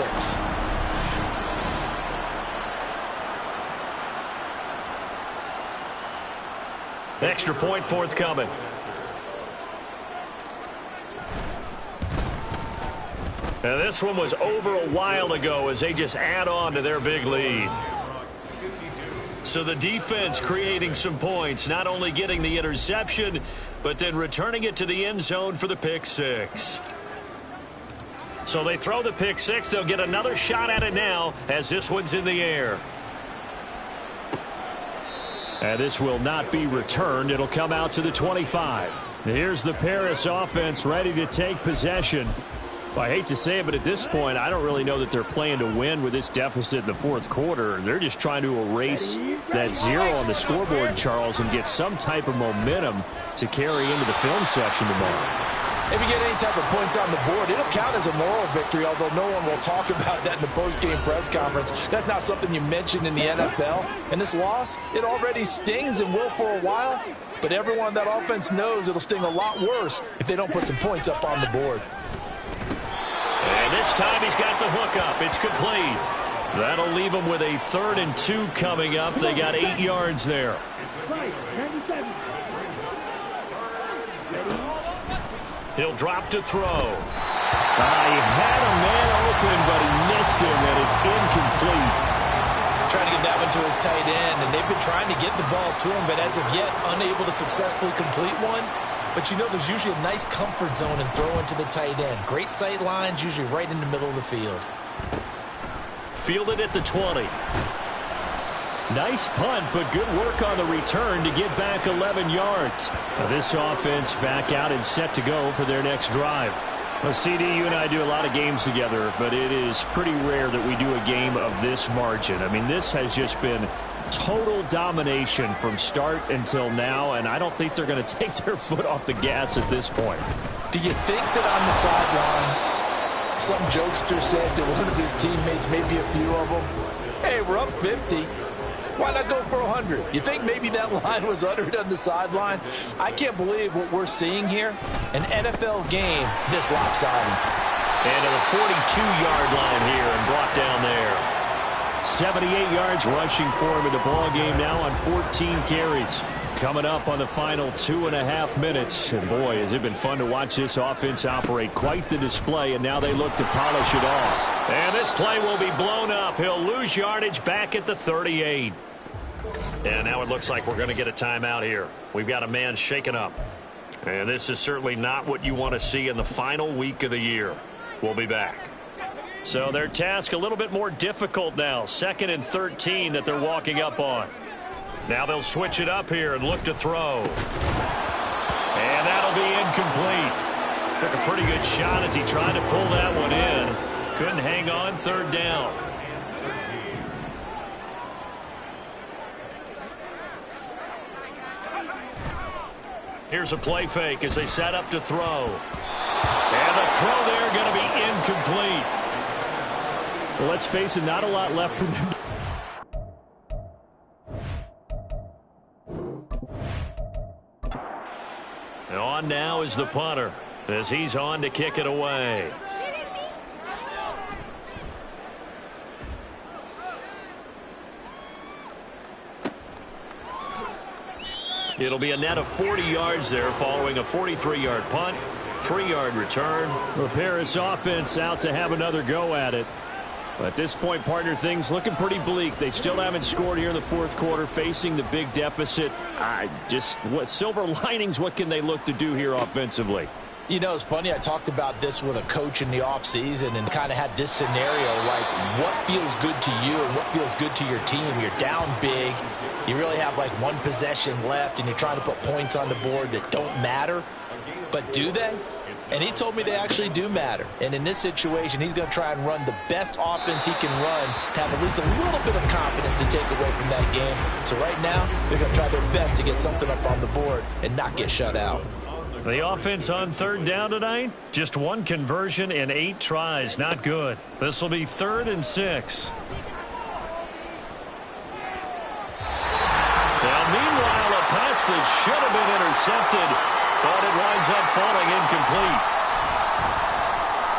S1: Extra point forthcoming. And this one was over a while ago as they just add on to their big lead. So the defense creating some points, not only getting the interception, but then returning it to the end zone for the pick six. So they throw the pick six. They'll get another shot at it now as this one's in the air. And this will not be returned. It'll come out to the 25. Here's the Paris offense ready to take possession. Well, I hate to say it, but at this point, I don't really know that they're playing to win with this deficit in the fourth quarter. They're just trying to erase that 0 on the scoreboard, Charles, and get some type of momentum to carry into the film session tomorrow.
S2: If you get any type of points on the board, it'll count as a moral victory, although no one will talk about that in the post-game press conference. That's not something you mention in the NFL. And this loss, it already stings and will for a while, but everyone on that offense knows it'll sting a lot worse if they don't put some points up on the board.
S1: And this time he's got the hook up. It's complete. That'll leave them with a 3rd and 2 coming up. They got 8 yards there. He'll drop to throw.
S5: He had a man open, but he missed him, and it's incomplete.
S2: Trying to get that one to his tight end, and they've been trying to get the ball to him, but as of yet, unable to successfully complete one. But you know there's usually a nice comfort zone in throwing to the tight end. Great sight lines, usually right in the middle of the field.
S1: Fielded at the 20. Nice punt, but good work on the return to get back 11 yards. Now this offense back out and set to go for their next drive. Well, CD, you and I do a lot of games together, but it is pretty rare that we do a game of this margin. I mean, this has just been total domination from start until now, and I don't think they're going to take their foot off the gas at this point.
S2: Do you think that on the sideline, some jokester said to one of his teammates, maybe a few of them, hey, we're up 50. Why not go for 100? You think maybe that line was uttered on the sideline? I can't believe what we're seeing here. An NFL game this lopsided.
S1: And to the 42-yard line here and brought down there. 78 yards rushing for him in the ball game now on 14 carries. Coming up on the final 2.5 minutes. And boy, has it been fun to watch this offense operate. Quite the display, and now they look to polish it off. And this play will be blown up. He'll lose yardage back at the 38. And now it looks like we're going to get a timeout here. We've got a man shaken up. And this is certainly not what you want to see in the final week of the year. We'll be back. So their task a little bit more difficult now. 2nd and 13 that they're walking up on. Now they'll switch it up here and look to throw. And that'll be incomplete. Took a pretty good shot as he tried to pull that one in. Couldn't hang on, 3rd down. Here's a play fake as they set up to throw. And the throw there going to be incomplete.
S5: Well, let's face it, not a lot left for them.
S1: And on now is the punter as he's on to kick it away. It'll be a net of 40 yards there following a 43-yard punt, 3-yard return.
S5: The Paris offense out to have another go at it. But at this point, partner, things looking pretty bleak. They still haven't scored here in the fourth quarter, facing the big deficit. What silver linings, what can they look to do here offensively?
S2: You know, it's funny, I talked about this with a coach in the offseason and kind of had this scenario, like what feels good to you and what feels good to your team. You're down big. You really have like one possession left, and you're trying to put points on the board that don't matter. But do they? And he told me they actually do matter. And in this situation, he's going to try and run the best offense he can run, have at least a little bit of confidence to take away from that game. So right now, they're going to try their best to get something up on the board and not get shut out.
S1: The offense on 3rd down tonight, just 1 conversion and 8 tries. Not good. This will be 3rd and 6. Now, meanwhile, a pass that should have been intercepted, but it winds up falling incomplete.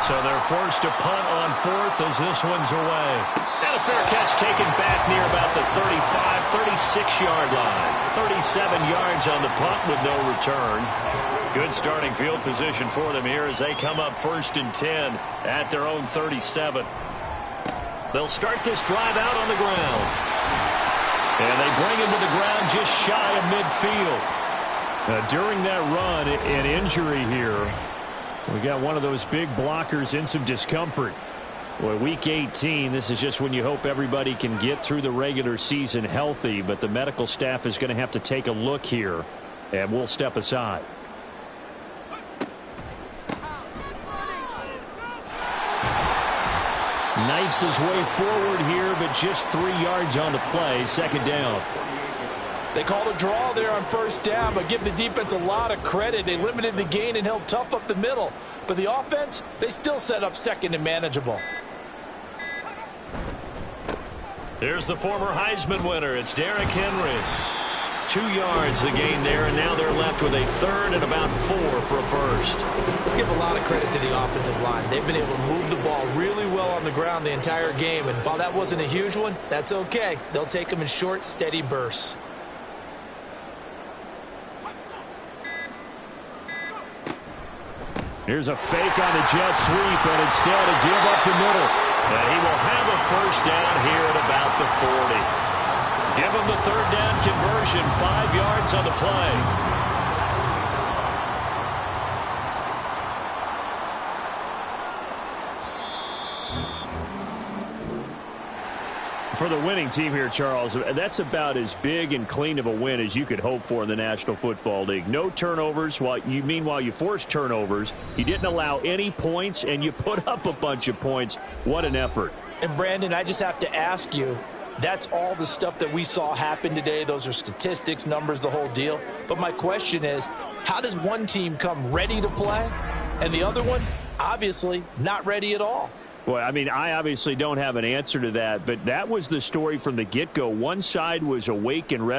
S1: So they're forced to punt on 4th as this one's away. And a fair catch taken back near about the 35, 36-yard line. 37 yards on the punt with no return. Good starting field position for them here as they come up 1st and 10 at their own 37. They'll start this drive out on the ground. And they bring him to the ground just shy of midfield.
S5: During that run, an injury here We got one of those big blockers in some discomfort. Boy, week 18, this is just when you hope everybody can get through the regular season healthy, but the medical staff is going to have to take a look here, and we'll step aside. Knifes his way forward here, but just 3 yards on the play. Second down.
S2: They called a draw there on first down, but give the defense a lot of credit. They limited the gain and held tough up the middle. But the offense, they still set up second and manageable.
S1: Here's the former Heisman winner. It's Derrick Henry. 2 yards the gain there, and now they're left with a third and about 4 for a first.
S2: Let's give a lot of credit to the offensive line. They've been able to move the ball really well on the ground the entire game, and while that wasn't a huge one, that's okay. They'll take them in short, steady bursts.
S5: Here's a fake on the jet sweep, and instead a give up the middle.
S1: And he will have a first down here at about the 40. Give him the third down conversion, 5 yards on the play.
S5: For the winning team here, Charles, that's about as big and clean of a win as you could hope for in the National Football League. No turnovers. Meanwhile, you forced turnovers. You didn't allow any points, and you put up a bunch of points. What an effort.
S2: And, Brandon, I just have to ask you, that's all the stuff that we saw happen today. Those are statistics, numbers, the whole deal. But my question is, how does one team come ready to play, and the other one, obviously, not ready at all?
S5: Well, I mean, I obviously don't have an answer to that, but that was the story from the get-go. One side was awake and ready.